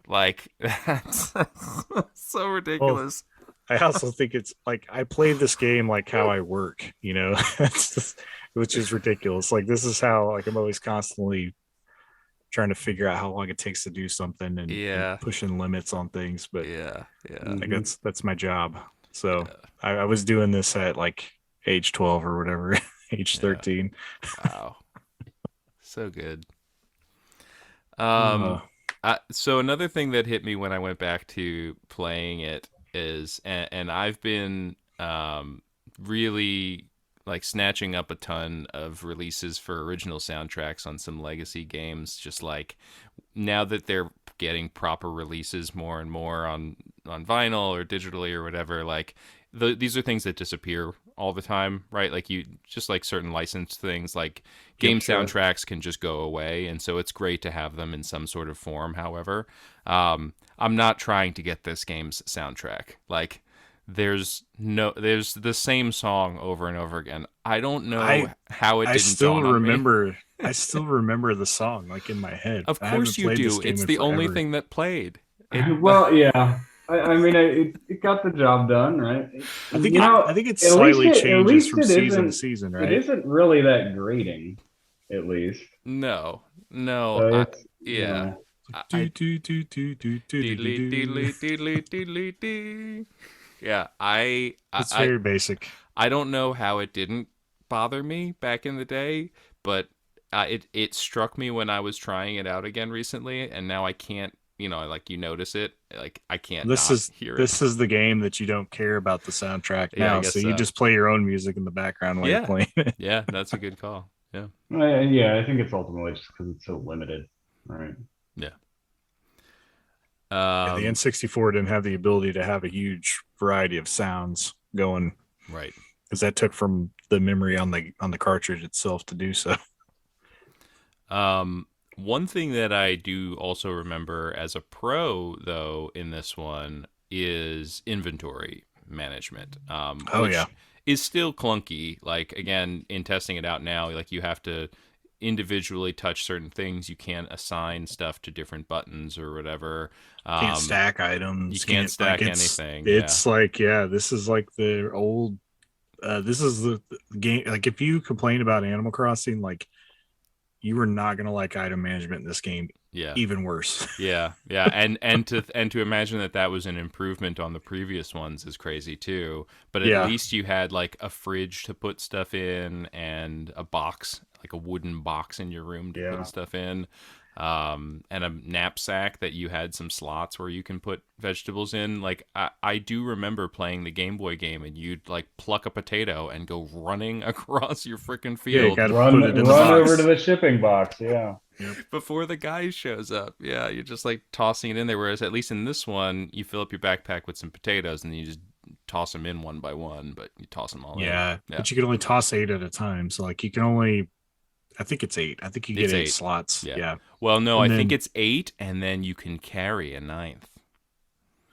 Like, that's so Well, ridiculous. I also think it's like I play this game like how I work, which is ridiculous. Like this is how like I'm always constantly trying to figure out how long it takes to do something and Yeah, pushing limits on things. But yeah, yeah, like Mhm. that's my job. So yeah, I was doing this at like age 12 or whatever, age yeah. 13. Wow. So good. Uh, So another thing that hit me when I went back to playing it is, and I've been really like snatching up a ton of releases for original soundtracks on some legacy games. Just like now that they're getting proper releases more and more on vinyl or digitally or whatever, like these are things that disappear all the time, right? Like you just like certain licensed things, like yep. game soundtracks can just go away, and so it's great to have them in some sort of form. However, I'm not trying to get this game's soundtrack. Like there's the same song over and over again. I don't know I how it I didn't still dawn on me. remember. I still remember the song like in my head. Of I haven't course you played this do. game It's in the only forever. thing that played. It Well, yeah. I mean, it got the job done, right? I think You I know, think it at least slightly at changes least from season to season, it right? isn't really that grating, at least. no, no, So I it's, you yeah. know, I Do do do do do do do Deedly, do. deedly, deedly, deedly, dee. Yeah, I, I, It's I very basic. I don't know how it didn't bother me back in the day, but it struck me when I was trying it out again recently, and now I can't. Like you notice it, like I can't This not is hear it. this is the game that you don't care about the soundtrack Yeah, I now, guess so you so. just play your own music in the background while you're Yeah, playing it. yeah, that's a good call. Yeah, yeah, I think it's ultimately just because it's so limited, right? yeah. Yeah, the Um, N64 didn't have the ability to have a huge variety of sounds going right. because that took from the memory on the cartridge itself to do so. One thing that I do also remember as a pro, though, in this one is inventory management, Oh yeah, which is still clunky. Like, again, in testing it out now, like you have to individually touch certain things. You can't assign stuff to different buttons or whatever. can't Um, stack you items. can't Can't like stack anything. Yeah. it's like yeah, this is like the old. This is the game. Like if you complain about Animal Crossing, like you are not gonna like item management in this game. Yeah. Even worse. Yeah, yeah, and to imagine that that was an improvement on the previous ones is crazy too. But at Yeah, least you had like a fridge to put stuff in and a box, like a wooden box in your room to put Yeah. stuff in, and a knapsack that you had some slots where you can put vegetables in. Like I do remember playing the Game Boy game, and you'd like pluck a potato and go running across your freaking yeah, you field got to put it in the Run over to box. the shipping box. Yeah. Yep. before the guy shows up. Yeah, you're just like tossing it in there. Whereas at least in this one, you fill up your backpack with some potatoes and then you just toss them in one by one, but you toss them all in. Yeah, Yeah, but you can only toss 8 at a time. So like you can only, I think it's 8. I think you get it's 8 8. slots. Yeah. Yeah, Well, no, I and think then it's 8, and then you can carry a ninth.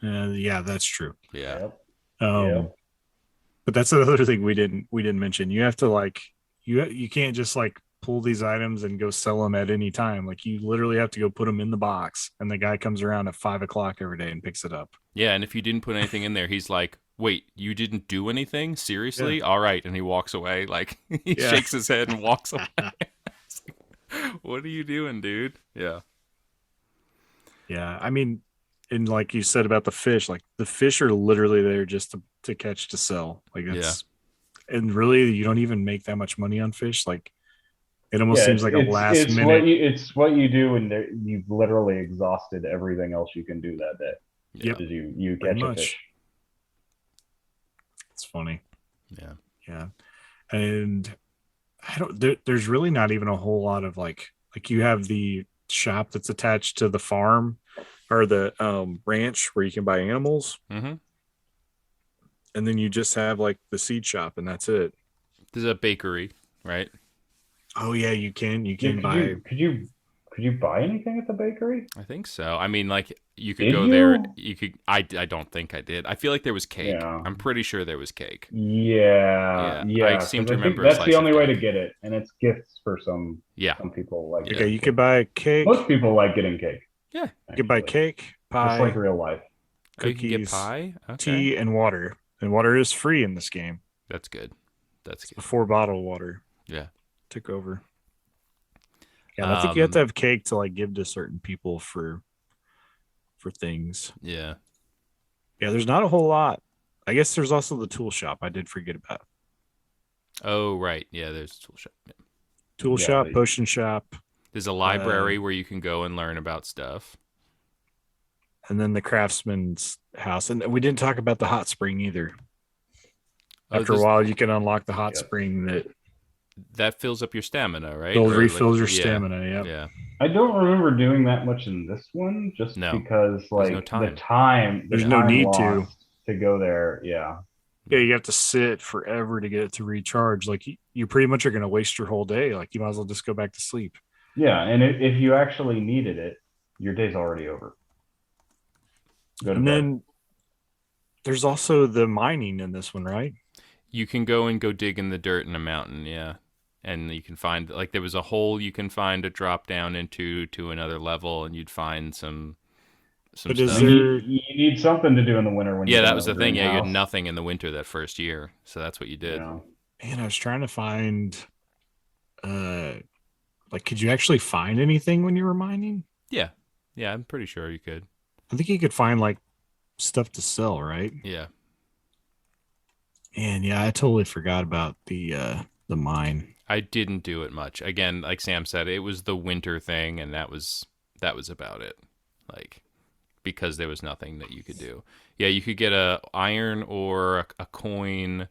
yeah, that's true. Yeah. Yep. Um, Yep. but that's another thing we didn't mention. You have to like you can't just like pull these items and go sell them at any time. Like you literally have to go put them in the box, and the guy comes around at 5 o'clock every day and picks it up. Yeah, and if you didn't put anything in there, he's like, "Wait, you didn't do anything? Yeah, Seriously? All right." And he walks away. Like he yeah, shakes his head and walks away. It's like, what are you doing, dude? Yeah. yeah. I mean, and like you said about like the fish are literally there just to catch to sell. Like Yeah. that's and really you don't even make that much money on fish. Like it almost Yeah, seems like a last minute. it's what you do when you've literally exhausted everything else you can do that day. Yeah. Yep, Is you pretty catch a much. fish. It's funny. Yeah. Yeah, and I don't. There's really not even a whole lot of like you have the shop that's attached to the farm or the ranch where you can buy animals, Mm-hmm. and then you just have like the seed shop, and that's it. There's a bakery, right? Oh yeah, you Yeah, can buy. could you buy anything at the bakery? I think so. I mean, like you could Did go there. you? You could. I don't think I did. I feel like there was cake. Yeah. I'm pretty sure there was cake. Yeah, Yeah, I yeah, seem because to I think remember a that's the slice of only way to cake. get it, and it's gifts for Yeah, some people like yeah, Okay, getting you could cake. buy cake. Most people like getting cake, yeah. You could buy actually, cake, just like pie, real life. Oh, you can get cookies, pie. Okay, tea, and water. And water is free in this game. that's good. That's It's good. before bottled water Yeah. took over. Yeah, I think you have to Um. have cake to like give to certain people for things. Yeah. Yeah, there's not a whole lot. I guess there's also the tool shop. I did forget about Oh, right. Yeah. There's a tool shop. Yeah. tool Yeah, shop, potion shop. There's a library where you can go and learn about stuff. And then the craftsman's house. And we didn't talk about the hot spring either. Oh, After a while, you can unlock the hot spring that fills up your stamina, right? Refills your stamina. Yep. Yeah. I don't remember doing that much in this one, just because like no time. the time. There's no need to go there. Yeah. Yeah, you have to sit forever to get it to recharge. Like you pretty much are going to waste your whole day. Like you might as well just go back to sleep. Yeah, and if you actually needed it, your day's already over. And then there's also the mining in this one, right? You can go dig in the dirt in a mountain, yeah. And you can find, like, there was a hole you can find to drop down into to another level, and you'd find some but stuff. You need something to do in the winter when that was the thing. Yeah, you had nothing in the winter that first year, so that's what you did. Yeah. Man, I was trying to find, like, could you actually find anything when you were mining? Yeah, I'm pretty sure you could. I think you could find like stuff to sell, right? Yeah. And yeah, I totally forgot about the mine. I didn't do it much. Again, like Sam said, it was the winter thing, and that was about it. Like, because there was nothing that you could do. Yeah, you could get a iron ore, a coin,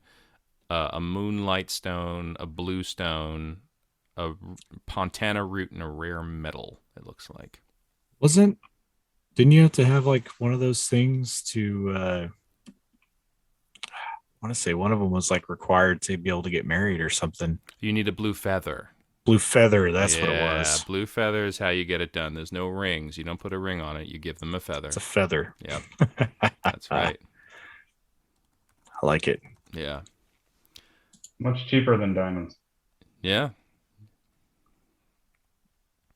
a moonlight stone, a blue stone, a Pontana root, and a rare metal. It looks like. Didn't you have to have like one of those things to? I want to say one of them was like required to be able to get married or something. You need a blue feather. Blue feather, that's what it was. Yeah, blue feather is how you get it done. There's no rings. You don't put a ring on it. You give them a feather. It's a feather. Yep. That's right. I like it. Yeah. Much cheaper than diamonds. Yeah.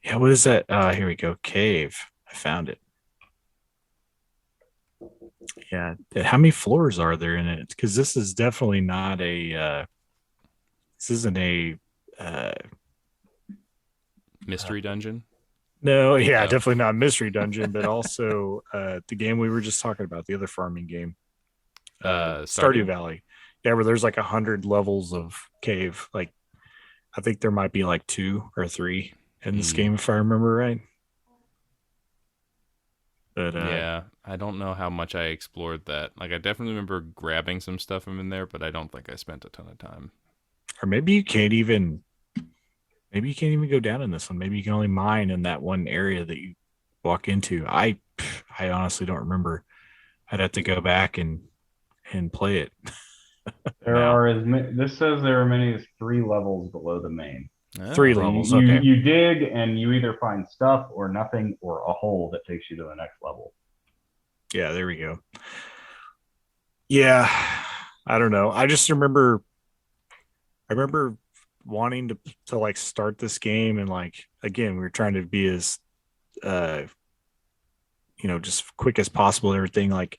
Yeah, what is that? Here we go. Cave. I found it. Yeah. How many floors are there in it? Because this is definitely not this isn't a mystery dungeon. No, yeah, definitely not mystery dungeon, but also the game we were just talking about, the other farming game, Stardew Valley. Yeah, where there's like 100 levels of cave. Like, I think there might be like 2 or 3 in this game, if I remember right. But yeah, I don't know how much I explored that. Like, I definitely remember grabbing some stuff from in there, but I don't think I spent a ton of time. Or maybe you can't even go down in this one. Maybe you can only mine in that one area that you walk into. I honestly don't remember. I'd have to go back and play it. This says there are many as 3 levels below the main. 3 levels. Okay. You dig and you either find stuff or nothing or a hole that takes you to the next level. Yeah, there we go. Yeah, I don't know. I just remember wanting to like start this game, and like, again, we were trying to be as just quick as possible and everything. Like,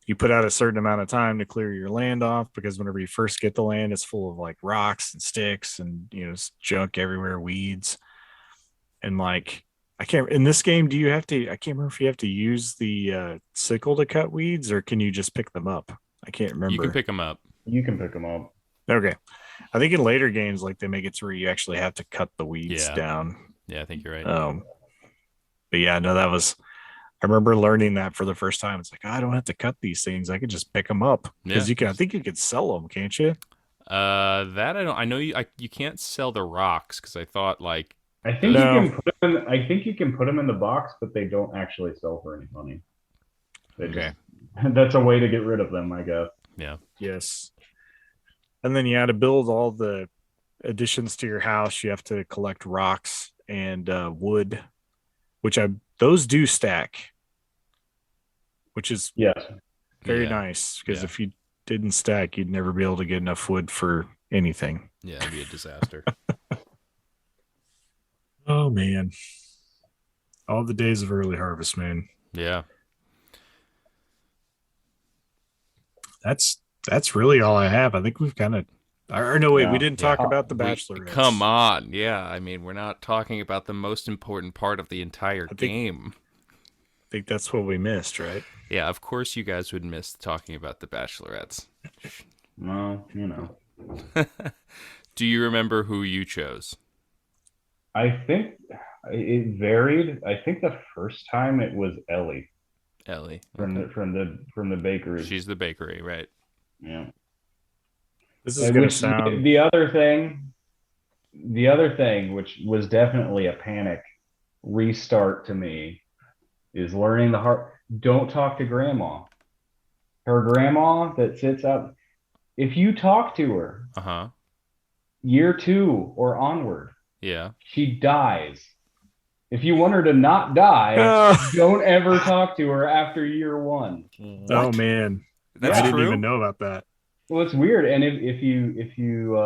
you put out a certain amount of time to clear your land off, because whenever you first get the land, it's full of like rocks and sticks and junk everywhere, weeds. And like, in this game, I can't remember if you have to use the sickle to cut weeds, or can you just pick them up? I can't remember. You can pick them up. Okay. I think in later games, like, they make it to where you actually have to cut the weeds down. Yeah, I think you're right. But yeah, no, I remember learning that for the first time. It's like, I don't have to cut these things. I can just pick them up, because I think you could sell them, can't you? That I don't. I know you can't sell the rocks, because I thought like. I think you can put them in. I think you can put them in the box, but they don't actually sell for any money. That's a way to get rid of them, I guess. Yeah. Yes. And then you had to build all the additions to your house. You have to collect rocks and wood, which those do stack, which is very nice, because if you didn't stack, you'd never be able to get enough wood for anything. Yeah, it'd be a disaster. Oh man, all the days of early harvest, man. Yeah, that's really all I have. I think we've kind of. Or no, wait, we didn't talk about the Bachelorette. Come on, yeah. I mean, we're not talking about the most important part of the entire game. I think that's what we missed, right? Yeah, of course you guys would miss talking about the Bachelorettes. Well, Do you remember who you chose? I think It varied. I think the first time it was Ellie Ellie. from Okay. the bakery. She's the bakery, right? Yeah. This is gonna Which sound. the other thing, which was definitely a panic restart to me, is learning the hard. Don't talk to grandma. Her grandma that sits up. If you talk to her Uh-huh. year two or onward, Yeah. she dies. If you want her to not die, don't ever talk to her after year one. Oh What? man, That's I Yeah. didn't even true? know about that. Well, it's weird. And if you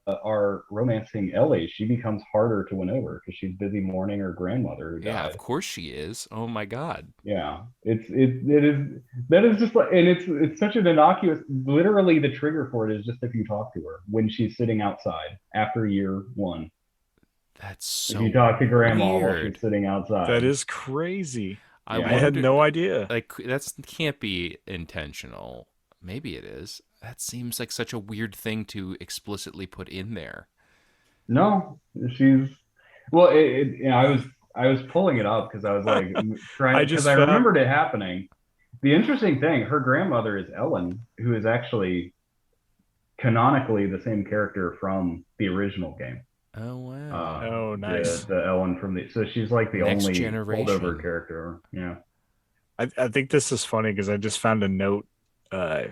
are romancing Ellie, she becomes harder to win over because she's busy mourning her grandmother who Yeah, died. of course she is. Oh my God. Yeah, it is that is just like, and it's such an innocuous. Literally, the trigger for it is just if you talk to her when she's sitting outside after year one. That's If you so talk to grandma while she's weird. sitting That outside, is crazy. I yeah, I had wonder, no idea. like, that's can't be intentional. Maybe it is. That seems like such a weird thing to explicitly put in there. no, she's well. I was pulling it up because I was like I trying because just I found. remembered it happening. The interesting thing, her grandmother is Ellen, who is actually canonically the same character from the original game. Oh wow. Uh, Oh, the nice. the Ellen from the so she's like the Next only holdover generation. character. Yeah. I think this is funny because I just found a note uh,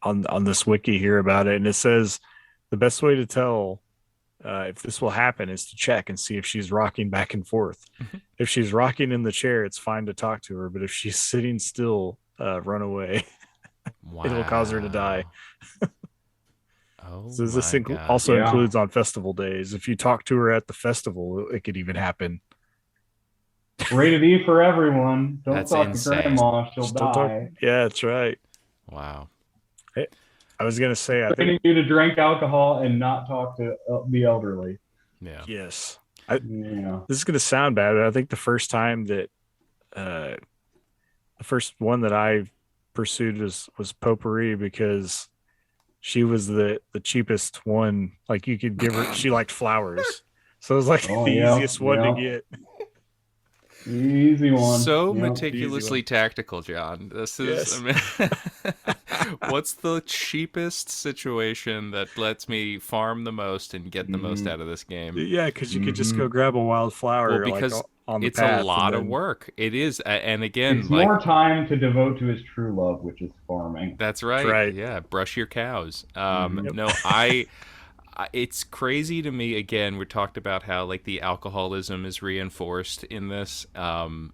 on this wiki here about it, and it says the best way to tell if this will happen is to check and see if she's rocking back and forth. If she's rocking in the chair, it's fine to talk to her, but if she's sitting still, run away. It'll cause her to die. Wow. Oh So this my God. also Yeah. includes on festival days. If you talk to her at the festival, it could even happen. Rated E for everyone. Don't That's talk to insane. grandma, she'll Just don't talk. die. Yeah, that's right. Wow. Hey, I was gonna say, I think Training you to drink alcohol and not talk to the elderly. Yeah. yes. I, Yeah. this is gonna sound bad, but I think the first time that uh, the first one that I pursued was potpourri because she was the cheapest one. Like you could give her, she liked flowers, so it was like Oh the yeah. easiest one to Yeah. get. Easy one. So Yeah. The easy meticulously one. tactical, John. This is, I Yes. mean, what's the cheapest situation that lets me farm the most and get the most Mm-hmm. out of this game? Yeah, because you could just Mm-hmm. go grab a wild Well, flower like because on the it's a path, and lot of then work. It is. And again, It's like, more time to devote to his true love, which is farming. that's that's right. right. Yeah, brush your cows. Mm-hmm. Yep. No, it's crazy to me. Again, we talked about how like the alcoholism is reinforced in this. And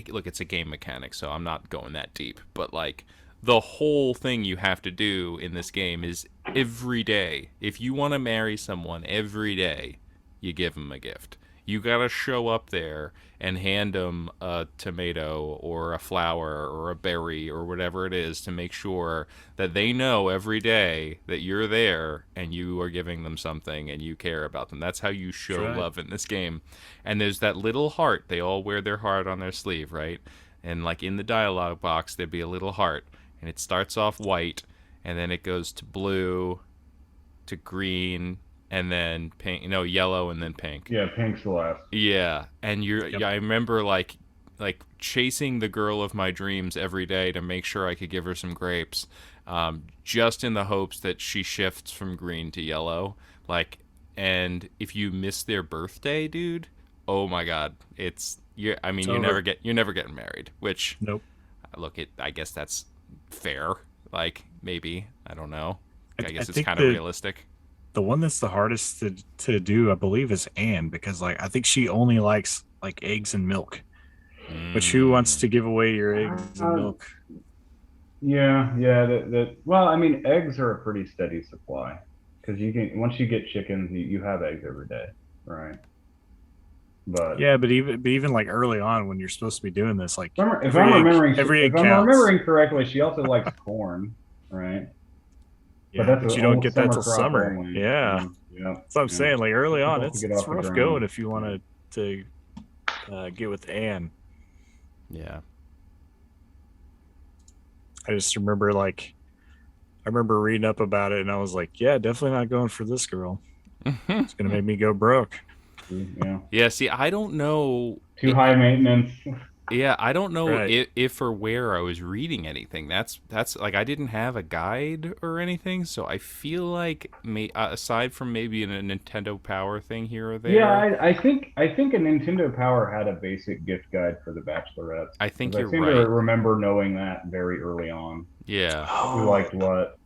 look, it's a game mechanic, so I'm not going that deep. But like the whole thing you have to do in this game is every day. If you want to marry someone, every day you give them a gift. You gotta show up there and hand them a tomato or a flower or a berry or whatever it is to make sure that they know every day that you're there and you are giving them something and you care about them. That's how you That's show right. love in this game. And there's that little heart. They all wear their heart on their sleeve, right? And like in the dialogue box, there'd be a little heart. And it starts off white and then it goes to blue to green and then pink, no, yellow and then pink. Yeah, Pink Celeste. Yeah, and Yep. I remember like chasing the girl of my dreams every day to make sure I could give her some grapes, just in the hopes that she shifts from green to yellow. Like, and if you miss their birthday, dude, oh my God, it's you. I It's mean, over. you're never getting married. Which Nope. look, it I guess that's fair. Like maybe I don't know. I I guess it's think kind of realistic. the one that's the hardest to do, I believe, is Anne because like I think she only likes like eggs and milk. Which who wants Mm, to give away your eggs and Uh, milk? yeah. Well, I mean, eggs are a pretty steady supply because you can once you get chickens, you have eggs every day, right? But Yeah, but even like early on when you're supposed to be doing this, like every if egg I'm counts. remembering correctly, she also likes corn, right? But Yeah, that's but a you don't only get that summer till crop summer. only. Yeah, Yeah, yeah, that's what I'm yeah. saying. Like early on, Difficult to get it's off the rough going ground. if you Yeah. want to get with Anne. yeah. I just remember like I remember reading up about it, and I was like, yeah, definitely not going for this girl. It's gonna make me go broke. Yeah. Yeah, see, I don't know. Too high maintenance. Yeah, I don't know Right. if or where I was reading anything. That's like I didn't have a guide or anything, so I feel like aside from maybe a Nintendo Power thing here or Yeah, there, I think a Nintendo Power had a basic gift guide for the Bachelorettes I because think I you're seem to right. remember knowing that very early on. Yeah. Who Oh, liked what?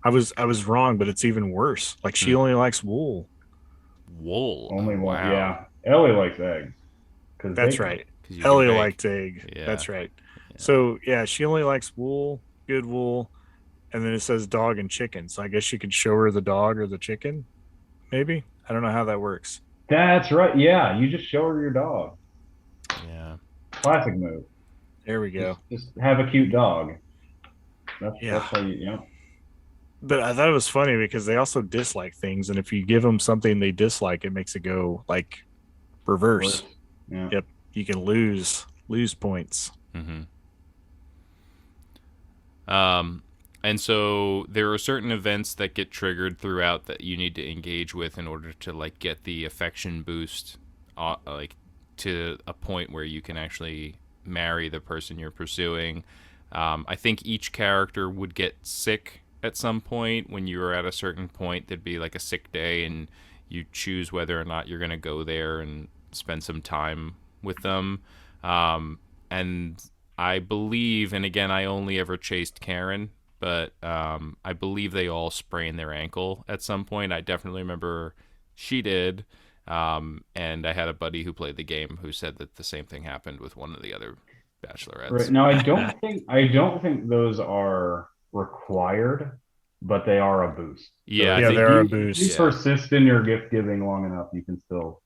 I was wrong, but it's even worse. Like she Hmm. only likes wool. Wool. Only one. Wow. Yeah, Ellie likes eggs because That's bacon. right. Because you can Ellie bake. liked egg. Yeah. That's right. Yeah. So yeah, she only likes wool, good wool, and then it says dog and chicken. So I guess you could show her the dog or the chicken, maybe. I don't know how that works. That's right. Yeah, you just show her your dog. Yeah. Classic move. There we go. Just have a cute dog. Yeah. That's how you. Yeah. But I thought it was funny because they also dislike things, and if you give them something they dislike, it makes it go like Worse. reverse. Yeah. Yep, you can lose points. Mm-hmm. Um, and so there are certain events that get triggered throughout that you need to engage with in order to like get the affection boost, like to a point where you can actually marry the person you're pursuing. I think each character would get sick at some point. When you were at a certain point, there'd be like a sick day, and you choose whether or not you're going to go there and spend some time with them. And I believe, and again, I only ever chased Karen, but I believe they all sprained their ankle at some point. I definitely remember she did. And I had a buddy who played the game who said that the same thing happened with one of the other Right. bachelorettes. Now, I don't think those are required, but they are a boost. So Yeah, I Yeah, think, they're a if you boost. yeah, persist in your gift giving long enough, you can still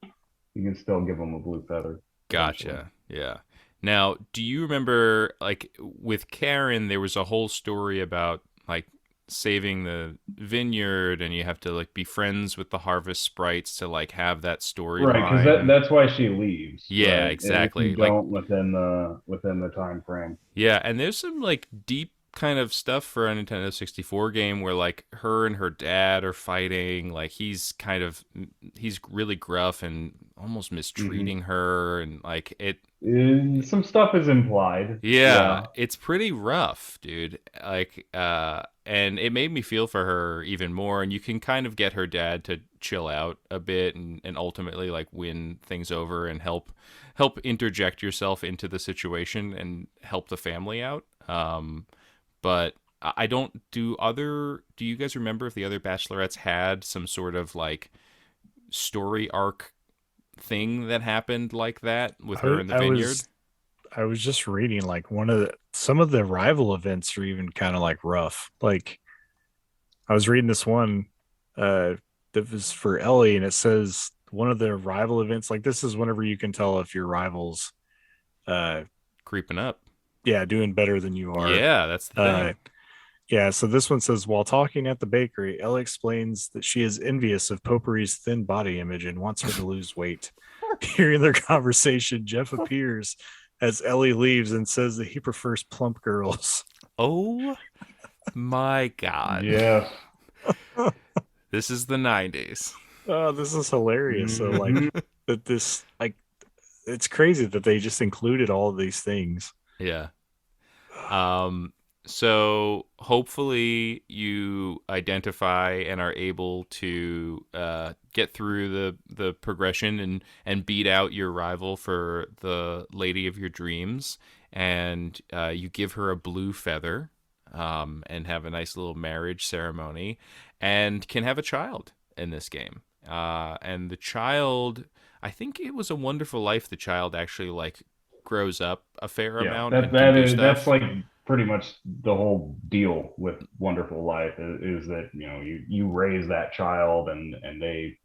give them a blue feather eventually. gotcha. Yeah. Now, do you remember, like, with Karen, there was a whole story about, like, saving the vineyard, and you have to, like, be friends with the harvest sprites to, like, have that Right, because storyline. that's why she leaves, Yeah, right? If exactly. you Like, don't within the time frame. yeah, and there's some like deep kind of stuff for a Nintendo 64 game where like her and her dad are fighting. Like he's really gruff and almost Hmm. mistreating her, and like it. Some stuff is implied. Yeah, Yeah. it's pretty rough, dude. Like, and it made me feel for her even more. And you can kind of get her dad to chill out a bit, and ultimately like win things over and help interject yourself into the situation and help the family out. But I don't do other. Do you guys remember if the other bachelorettes had some sort of like story arc thing that happened like that with her I, in the I vineyard? was I was just reading like some of the rival events are even kind of like rough. Like I was reading this one uh that was for Ellie, and it says one of the rival events, like this is whenever you can tell if your rivals uh Creeping up. yeah, doing better than you are. Yeah, that's the Uh thing. yeah, so this one says while talking at the bakery, Ellie explains that she is envious of Potpourri's thin body image and wants her to lose weight. Hearing their conversation, Jeff appears as Ellie leaves and says that he prefers plump girls. Oh my god. Yes. This is the 90s. Oh, this is hilarious. So Hmm. like that this like it's crazy that they just included all of these things. Yeah. Um so hopefully you identify and are able to get through the progression and beat out your rival for the lady of your dreams, and you give her a blue feather, and have a nice little marriage ceremony, and can have a child in this game. And the child, I think it was a Wonderful Life. The child actually like grows up a fair Yeah, amount and can do that's stuff. like pretty much the whole deal with Wonderful Life is that you raise that child and they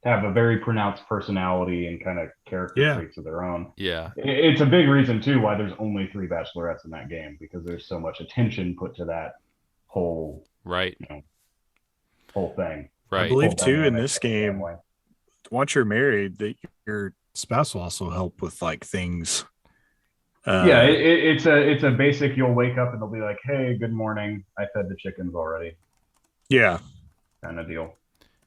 have a very pronounced personality and kind of character Yeah. traits of their own. Yeah, It's a big reason too why there's only three bachelorettes in that game because there's so much attention put to that whole right, you know whole thing, I right. whole believe too in dynamic this of the game, family. once you're married, that your spouse will also help with like things. Yeah, Uh it's a basic. You'll wake up and they'll be like, "Hey, good morning. I fed the chickens already," yeah. kind of deal.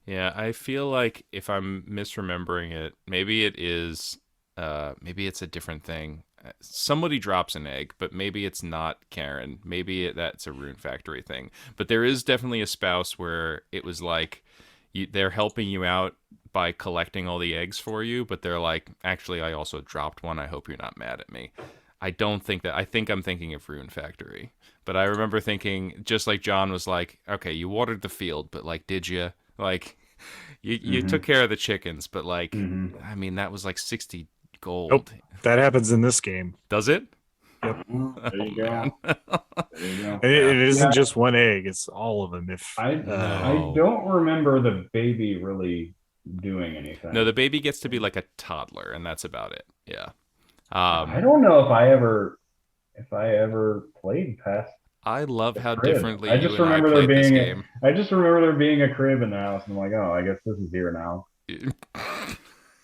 Yeah, I feel like if I'm misremembering it, maybe it's a different thing. Somebody drops an egg, but maybe it's not Karen. That's a Rune Factory thing. But there is definitely a spouse where it was like they're helping you out by collecting all the eggs for you, but they're like, actually, I also dropped one. I hope you're not mad at me. I don't think that. I think I'm thinking of Rune Factory. But I remember thinking, just like John was like, okay, you watered the field, but like, did you? Like, you took Hmm. care of the chickens, but like, Hmm. I mean, that was like 60 Nope, gold. that happens in this game. Does it? Yep. There Oh you man. go. There you go. Yeah. It isn't Yeah, just one egg; it's all of them. If I No. don't remember the baby really doing No, anything. the baby gets to be like a toddler, and that's about it. Yeah. I Um, don't know if I ever played past I love the how crib. differently you and I There played this being game. I just remember there being a crib in the house, and I'm like, oh, I guess this is here now.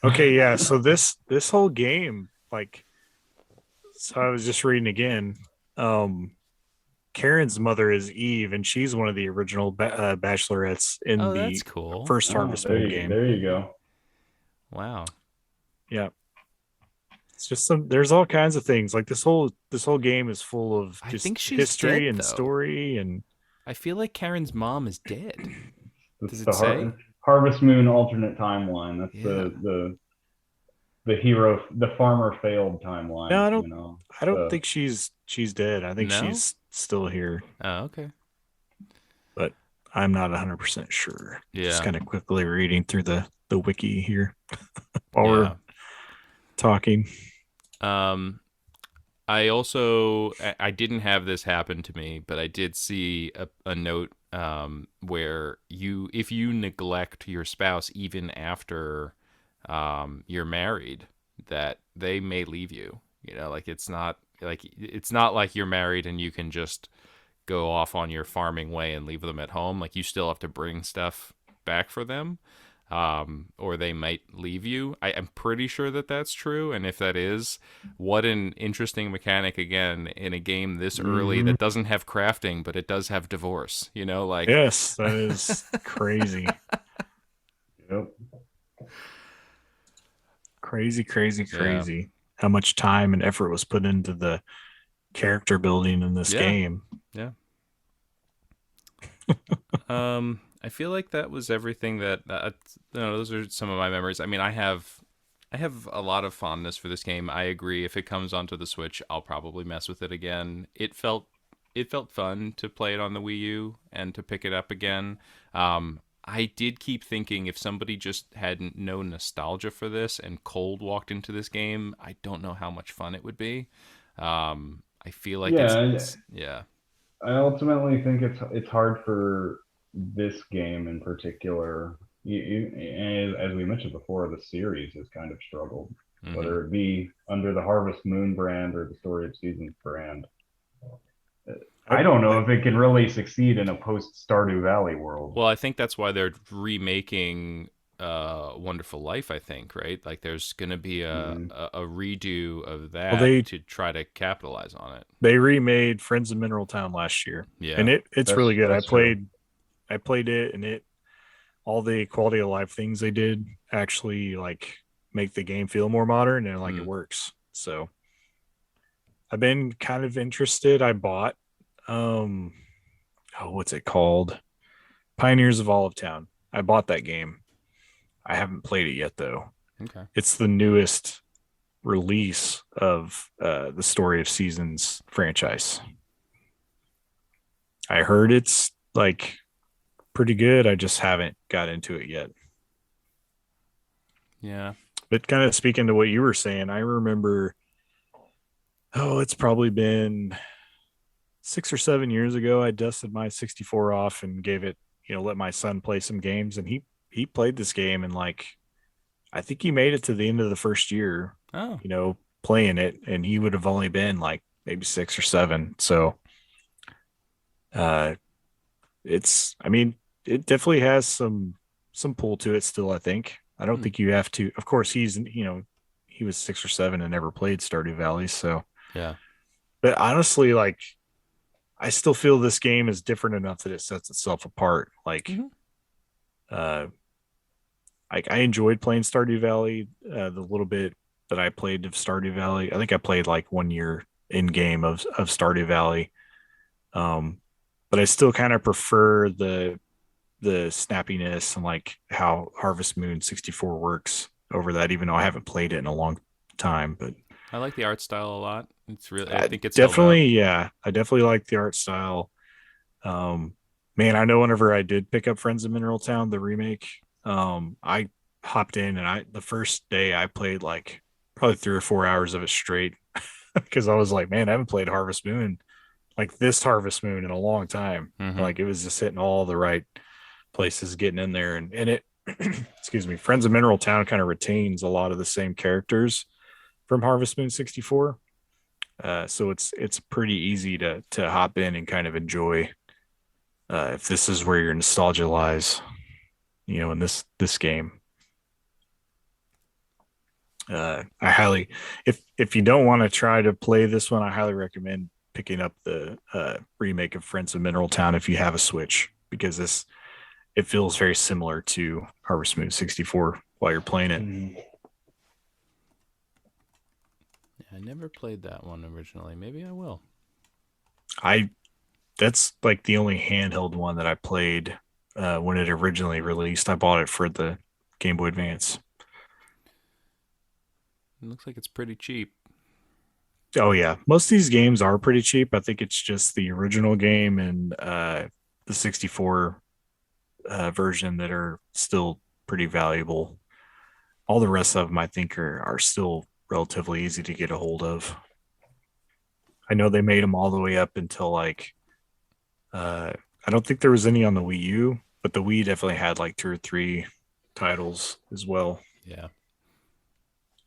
okay, yeah. So this whole game, like, so I was just reading again. Um, Karen's mother is Eve, and she's one of the original bachelorettes in Oh, that's the cool. first Harvest Moon game. There you go. Wow. Yeah, it's just some. There's all kinds of things. Like this whole game is full of I just think she's history dead and though. story and I feel like Karen's mom is dead. It's Does it the say? Harvest Moon alternate timeline. That's Yeah. the hero, the farmer failed no, timeline. I don't. You know, I don't the think she's dead. I think No? she's still here, Oh, okay. but I'm not 100% sure. Just Yeah. kind of quickly reading through the wiki here while we're Yeah. talking. Um I didn't have this happen to me, but I did see a note where if you neglect your spouse even after you're married, that they may leave you. You know, like it's not like you're married and you can just go off on your farming way and leave them at home. Like you still have to bring stuff back for them, or they might leave you. I'm pretty sure that that's true. And if that is, what an interesting mechanic again in a game this early hmm that doesn't have crafting, but it does have divorce. You know, like Yes, that is crazy. Yep. Crazy, crazy, yeah, crazy. How much time and effort was put into the character building in this yeah, game. yeah. I feel like that was everything those are some of my memories. I mean, I have a lot of fondness for this game. I agree. If it comes onto the Switch, I'll probably mess with it again. It felt fun to play it on the Wii U and to pick it up again. I did keep thinking if somebody just had no nostalgia for this and cold walked into this game, I don't know how much fun it would be. I feel like Yeah, yeah. I ultimately think it's hard for this game in particular. As we mentioned before, the series has kind of struggled, Hmm. whether it be under the Harvest Moon brand or the Story of Seasons brand. I, I don't know I if it can really succeed in a post Stardew Valley world. Well, I think that's why they're remaking Wonderful Life, I think, right? Like there's going to be Hmm. a redo of well that they to try to capitalize on it. they remade Friends of Mineral Town last year, and Yeah. it's really good. That's true. I played it, and it all the quality of life things they did actually like make the game feel more modern, and like it Mm. works. So I've been kind of interested. I bought um what's it called? Pioneers of Olive Town. I bought that game. I haven't played it yet though. Okay. It's the newest release of the Story of Seasons franchise. I heard it's like pretty good. I just haven't got into it yet. Yeah. But kind of speaking to what you were saying, I remember, it's probably been 6 or 7 years ago. I dusted my 64 off and gave it, let my son play some games, and he played this game, and like I think he made it to the end of the first year, Oh. playing it, and he would have only been like maybe 6 or 7. So uh I mean, it definitely has some pull to it still, I think. I don't Hmm. think you have to, of course, he was 6 or 7 and never played Stardew Valley. So, Yeah. but honestly, like, I still feel this game is different enough that it sets itself apart. Like, Hmm. uh, I enjoyed playing Stardew Valley. The little bit that I played of Stardew Valley, I think I played like 1 year in game of Stardew Valley. Um, but I still kind of prefer the snappiness and like how Harvest Moon 64 works over that, even though I haven't played it in a long time. But I like the art style a lot. It's really, I think it's held up. definitely, yeah, I definitely like the art style. Um, Man, I know whenever I did pick up Friends of Mineral Town, the remake, I hopped in and the first day I played like probably 3 or 4 hours of it straight because I was like, man, I haven't played Harvest Moon like this Harvest Moon in a long time. Hmm. Like it was just hitting all the right places, getting in there, and it, excuse me, Friends of Mineral Town kind of retains a lot of the same characters from Harvest Moon 64. So it's pretty easy to hop in and kind of enjoy if this is where your nostalgia lies, in this game. I highly, if you don't want to try to play this one, I highly recommend picking up the remake of Friends of Mineral Town if you have a Switch, because this it feels very similar to Harvest Moon 64 while you're playing it. Mm. I never played that one originally. Maybe I will. I That's like the only handheld one that I played when it originally released. I bought it for the Game Boy Advance. It looks like it's pretty cheap. Oh yeah, most of these games are pretty cheap. I think it's just the original game and the 64 version that are still pretty valuable. All the rest of them, I think, are still relatively easy to get a hold of. I know they made them all the way up until like uh, I don't think there was any on the Wii U, but the Wii definitely had like 2 or 3 titles as well Yeah.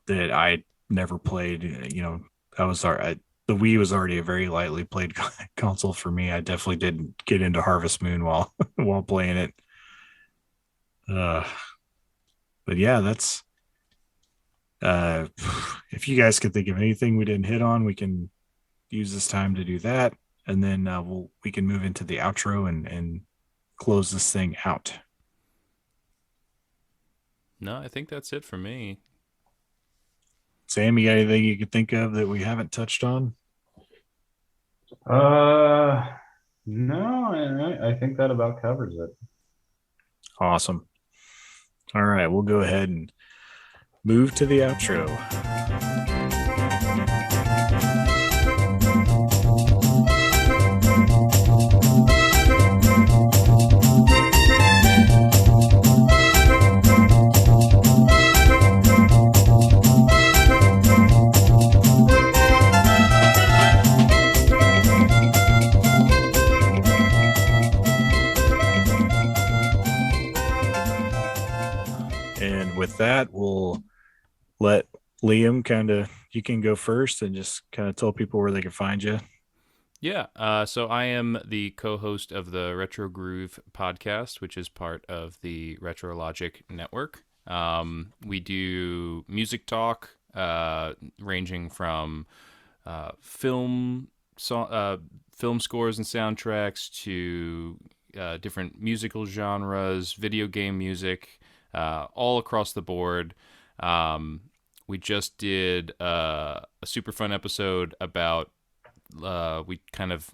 that I never played. That was the Wii was already a very lightly played console for me. I definitely didn't get into Harvest Moon while while playing it. Uh, but yeah, that's uh, if you guys could think of anything we didn't hit on, we can use this time to do that, and then we can move into the outro and close this thing out. No, I think that's it for me. Sam, you got anything you could think of that we haven't touched on? No, I think that about covers it. Awesome. All right, we'll go ahead and move to the outro. And with that, we'll let Liam you can go first and just kind of tell people where they can find you. Yeah. So I am the co-host of the Retro Groove podcast, which is part of the Retrologic network. We do music talk, ranging from film scores and soundtracks to different musical genres, video game music, all across the board. We just did a super fun episode about we kind of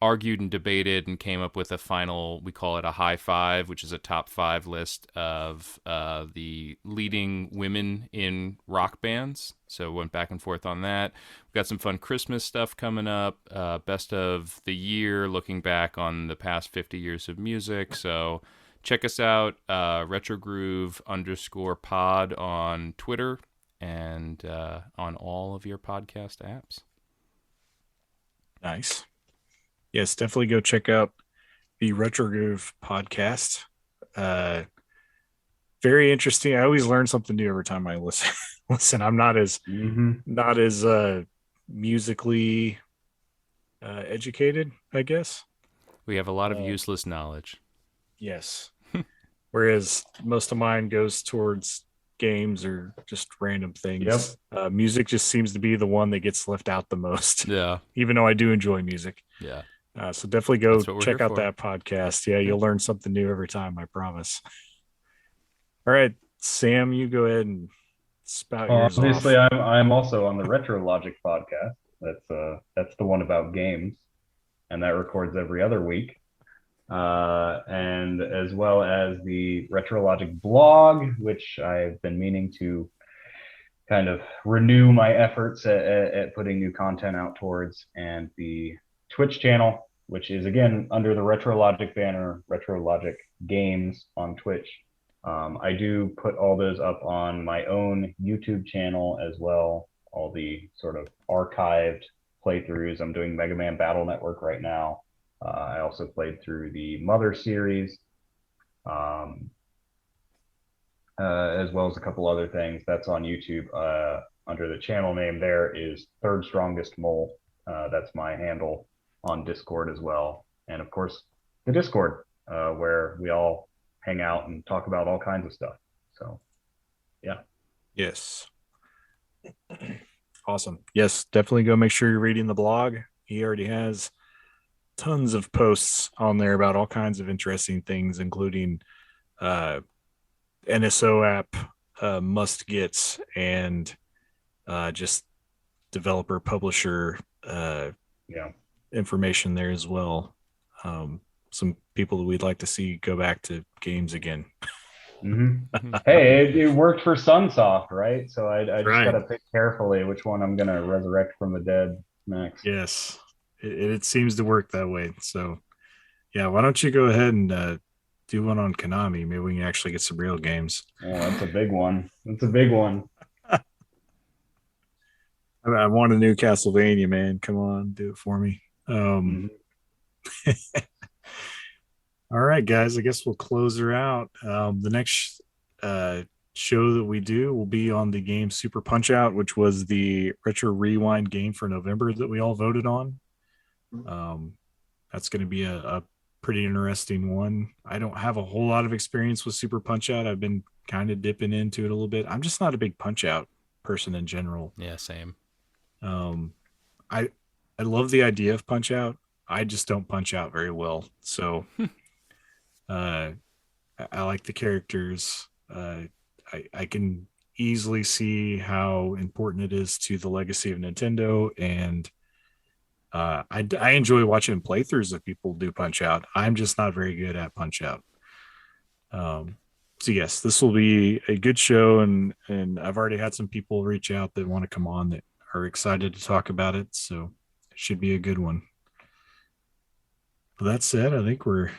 argued and debated and came up with a final, we call it a high five, which is a top 5 list of the leading women in rock bands. So went back and forth on that. We've got some fun Christmas stuff coming up, best of the year, looking back on the past 50 years of music. So check us out, retrogroove_pod on Twitter and on all of your podcast apps. Nice. Yes, definitely go check out the Retro Groove podcast. Very interesting. I always learn something new every time I listen. Listen, I'm not as musically educated, I guess. We have a lot of useless knowledge. Yes. Whereas most of mine goes towards games or just random things. Yep. Music just seems to be the one that gets left out the most. Yeah. Even though I do enjoy music. Yeah. So definitely go check out for. that podcast. Yeah, you'll learn something new every time, I promise. All right. Sam, you go ahead and spout yours Obviously, off. I'm also on the retrologic podcast. That's the one about games, and that records every other week. And as well as the retrologic blog, which I've been meaning to kind of renew my efforts at putting new content out towards, and the Twitch channel, which is again under the retrologic banner, retrologic games on Twitch. I do put all those up on my own YouTube channel as well, all the sort of archived playthroughs. I'm doing Mega Man Battle Network right now. I also played through the Mother series, as well as a couple other things. That's on YouTube. Under the channel name there is Third Strongest Mole. That's my handle on Discord as well. And of course, the Discord, where we all hang out and talk about all kinds of stuff. So, yeah. Yes. Awesome. Yes, definitely go make sure you're reading the blog. He already has tons of posts on there about all kinds of interesting things, including NSO app must gets and just developer publisher information there as well. Some people that we'd like to see go back to games again. Mm-hmm. Hey, it worked for Sunsoft, right? So I just Right. gotta pick carefully which one I'm gonna resurrect from the dead next. Yes, it seems to work that way. So, yeah, why don't you go ahead and do one on Konami? Maybe we can actually get some real games. Oh, that's a big one. That's a big one. I want a new Castlevania, man. Come on, do it for me. All right, guys. I guess we'll close her out. The next show that we do will be on the game Super Punch Out, which was the Retro Rewind game for November that we all voted on. That's going to be a pretty interesting one. I don't have a whole lot of experience with Super Punch Out. I've been kind of dipping into it a little bit. I'm just not a big Punch Out person in general. Yeah, same. I love the idea of Punch Out. I just don't punch out very well. So I like the characters. I can easily see how important it is to the legacy of Nintendo, and I enjoy watching playthroughs of people do Punch Out. I'm just not very good at Punch Out. So yes, this will be a good show, and I've already had some people reach out that want to come on that are excited to talk about it. So it should be a good one. With that said, I think we're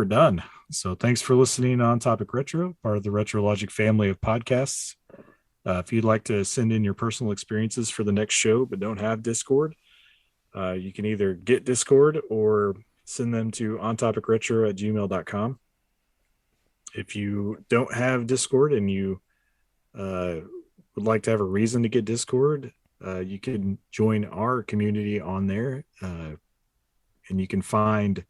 done. So thanks for listening on Topic Retro, part of the retrologic family of podcasts. If you'd like to send in your personal experiences for the next show but don't have Discord, you can either get Discord or send them to ontopicretro@gmail.com. If you don't have Discord and you would like to have a reason to get Discord, you can join our community on there, and you can find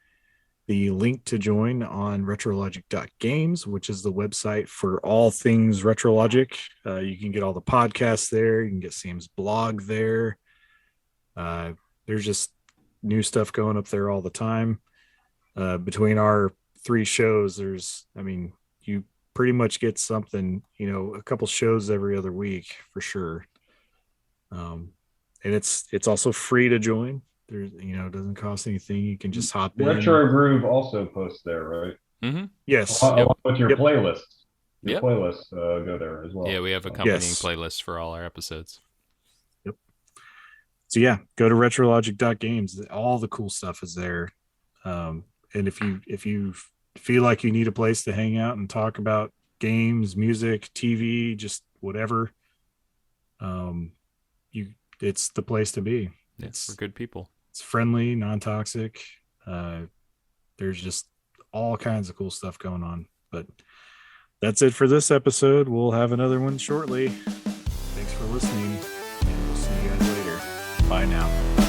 the link to join on retrologic.games, which is the website for all things retrologic. You can get all the podcasts there. You can get Sam's blog there. There's just new stuff going up there all the time. Between our 3 shows, you pretty much get something, a couple shows every other week for sure. And it's also free to join. There's, it doesn't cost anything. You can just hop in. Retro Groove also posts there, right? Mm-hmm. Yes. Along with your playlist. Your Yep. playlists go there as well. Yeah, we have accompanying playlists for all our episodes. Yep. So yeah, go to retrologic.games. All the cool stuff is there. And if you feel like you need a place to hang out and talk about games, music, TV, just whatever, it's the place to be. Yeah, we're good people. It's friendly, non-toxic. There's just all kinds of cool stuff going on. But that's it for this episode. We'll have another one shortly. Thanks for listening, and we'll see you guys later. Bye now.